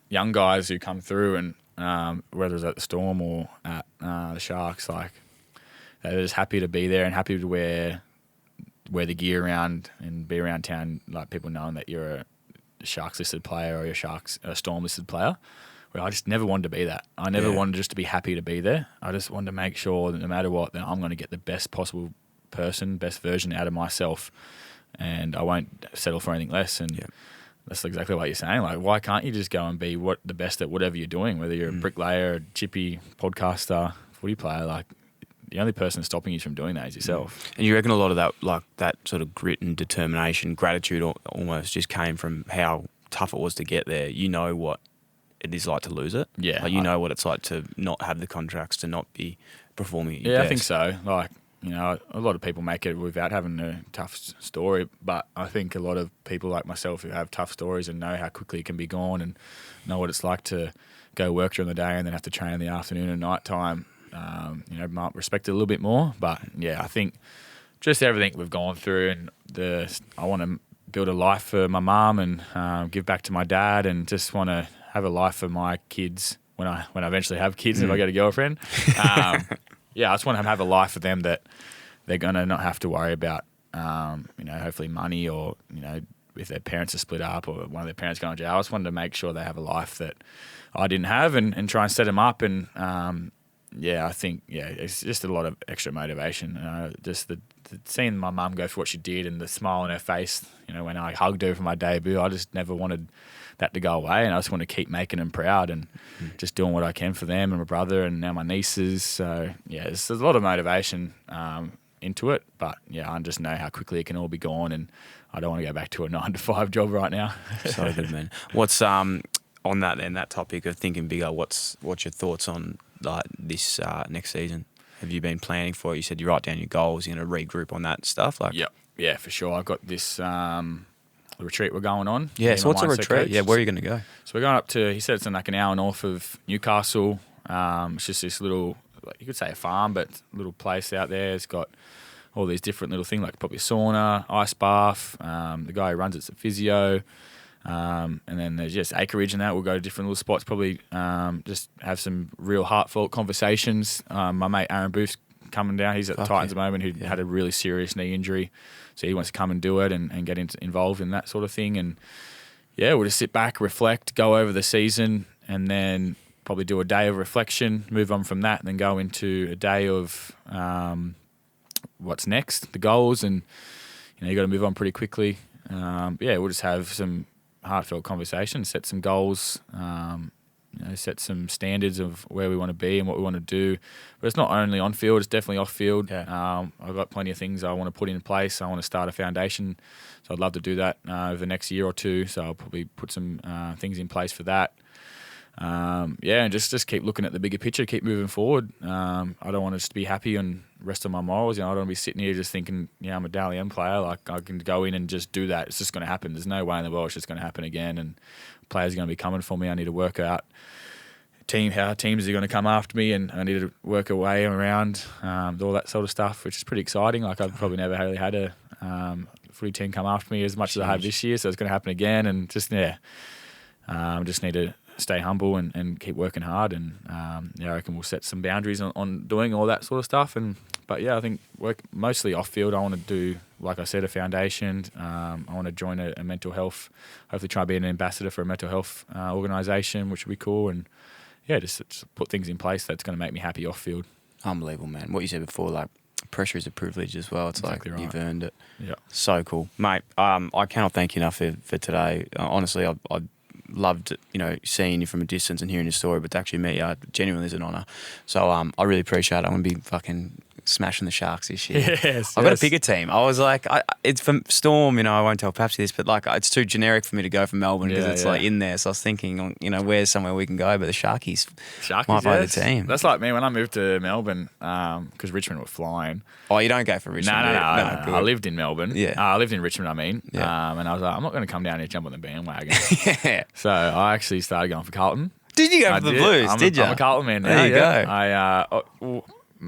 young guys who come through and whether it's at the Storm or at the Sharks, like, they're just happy to be there and happy to wear the gear around and be around town, like people knowing that you're a Sharks listed player or you're a Storm listed player. Well, I just never wanted to be that. I never wanted just to be happy to be there. I just wanted to make sure that no matter what, that I'm going to get the best possible person, best version out of myself, and I won't settle for anything less. And that's exactly what you're saying. Like, why can't you just go and be the best at whatever you're doing, whether you're a bricklayer, a chippy, podcaster, footy player, like. The only person stopping you from doing that is yourself. And you reckon a lot of that, like that sort of grit and determination, gratitude almost just came from how tough it was to get there. You know what it is like to lose it. Yeah. Like know what it's like to not have the contracts, to not be performing at your best. I think so. Like, a lot of people make it without having a tough story, but I think a lot of people like myself who have tough stories and know how quickly it can be gone and know what it's like to go work during the day and then have to train in the afternoon and night time, might respect it a little bit more. But yeah, I think just everything we've gone through and I want to build a life for my mum and give back to my dad and just want to have a life for my kids when I eventually have kids if I get a girlfriend. I just want to have a life for them that they're going to not have to worry about hopefully money or, if their parents are split up or one of their parents going to jail. I just wanted to make sure they have a life that I didn't have and try and set them up. And, I think, it's just a lot of extra motivation. Just seeing my mum go for what she did and the smile on her face, when I hugged her for my debut, I just never wanted that to go away. And I just want to keep making them proud and just doing what I can for them and my brother and now my nieces. So, there's a lot of motivation into it. But, I just know how quickly it can all be gone and I don't want to go back to a 9-to-5 job right now. So good, man. What's on that topic of thinking bigger, what's your thoughts on this next season? Have you been planning for it? You said you write down your goals, you're going to regroup on that stuff? Yeah, for sure. I've got this retreat we're going on. Yeah, so what's a retreat? Coach. Yeah, where are you going to go? So we're going up to, he said it's like an hour north of Newcastle. It's just this little, you could say a farm, but little place out there. It's got all these different little things, like probably a sauna, ice bath. The guy who runs it's a physio. And then there's just acreage and that. We'll go to different little spots, probably just have some real heartfelt conversations. My mate Aaron Booth's coming down. He's at the Titans at the moment, who had a really serious knee injury. So he wants to come and do it and get involved in that sort of thing. And we'll just sit back, reflect, go over the season, and then probably do a day of reflection, move on from that, and then go into a day of what's next, the goals, and you got to move on pretty quickly. We'll just have some heartfelt conversations, set some goals, set some standards of where we want to be and what we want to do. But it's not only on field, it's definitely off field. I've got plenty of things I want to put in place. I want to start a foundation, so I'd love to do that over the next year or two. So I'll probably put some things in place for that. And just keep looking at the bigger picture, keep moving forward. I don't want to just be happy and rest on my morals. I don't want to be sitting here just thinking, I'm a Dally M player. Like, I can go in and just do that. It's just going to happen. There's no way in the world it's just going to happen again. And players are going to be coming for me. I need to work out how teams are going to come after me, and I need to work a way around all that sort of stuff, which is pretty exciting. Like, I've probably never really had a footy team come after me as much as I have this year. So it's going to happen again. And just need to stay humble and keep working hard, and I reckon we'll set some boundaries on doing all that sort of stuff. I think work mostly off field. I want to do, like I said, a foundation. I want to join a mental health, hopefully try and be an ambassador for a mental health organisation, which would be cool, and just put things in place that's going to make me happy off field. Unbelievable, man. What you said before, like, pressure is a privilege as well. It's exactly like you've earned it. Yeah, so cool, mate. I cannot thank you enough for today. Honestly, I loved seeing you from a distance and hearing your story, but to actually meet you genuinely is an honour. So I really appreciate it. I'm going to be fucking smashing the Sharks this year. I've got to pick a team. I was like, it's from Storm, I won't tell Papsy this, but like, it's too generic for me to go from Melbourne because it's like in there. So I was thinking, where's somewhere we can go, but the Sharkies might be the team. That's like me when I moved to Melbourne because Richmond were flying. Oh, you don't go for Richmond? No. I lived in Melbourne. Yeah. I lived in Richmond, and I was like, I'm not going to come down here and jump on the bandwagon. So I actually started going for Carlton. Did you go for the Blues? Did you? I'm a Carlton man now. There you go.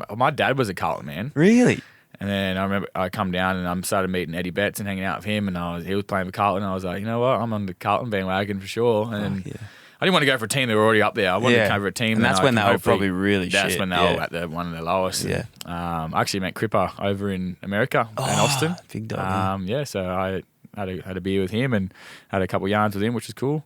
My dad was a Carlton man. Really? And then I remember I come down and I started meeting Eddie Betts and hanging out with him, and he was playing for Carlton. And I was like, you know what? I'm on the Carlton bandwagon for sure. And I didn't want to go for a team that were already up there. I wanted to go for a team. And that's when they were probably really shit. That's when they were at one of the lowest. Yeah. I actually met Cripper over in America, in Austin. Big dog. So I had a beer with him and had a couple of yarns with him, which was cool.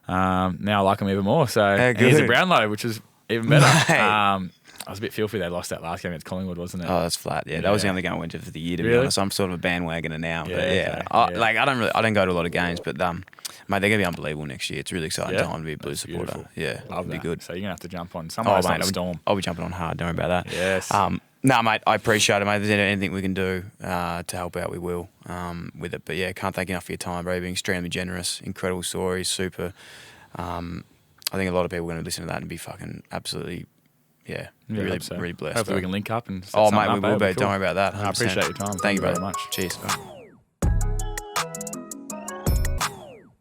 Now I like him even more. So he's a Brownlow, which is even better. I was a bit filthy they lost that last game against Collingwood, wasn't it? Oh, that's flat. Yeah, that was the only game I went to for the year, to be honest. I'm sort of a bandwagoner now. Yeah, but I don't go to a lot of games, but mate, they're gonna be unbelievable next year. It's a really exciting time to be a Blues supporter. Beautiful. Yeah, love it'll be good. So you're gonna have to jump on somewhere like Storm. I'll be jumping on hard. Don't worry about that. Yes. No, mate, I appreciate it, mate. If there's anything we can do to help out, we will with it. But can't thank you enough for your time, bro. Being extremely generous, incredible stories, super. I think a lot of people are going to listen to that and be fucking absolutely. Really blessed. Hopefully we can link up and mate, we will be. Don't worry about that. 100%. I appreciate your time. Thank you, very brother. much. Cheers.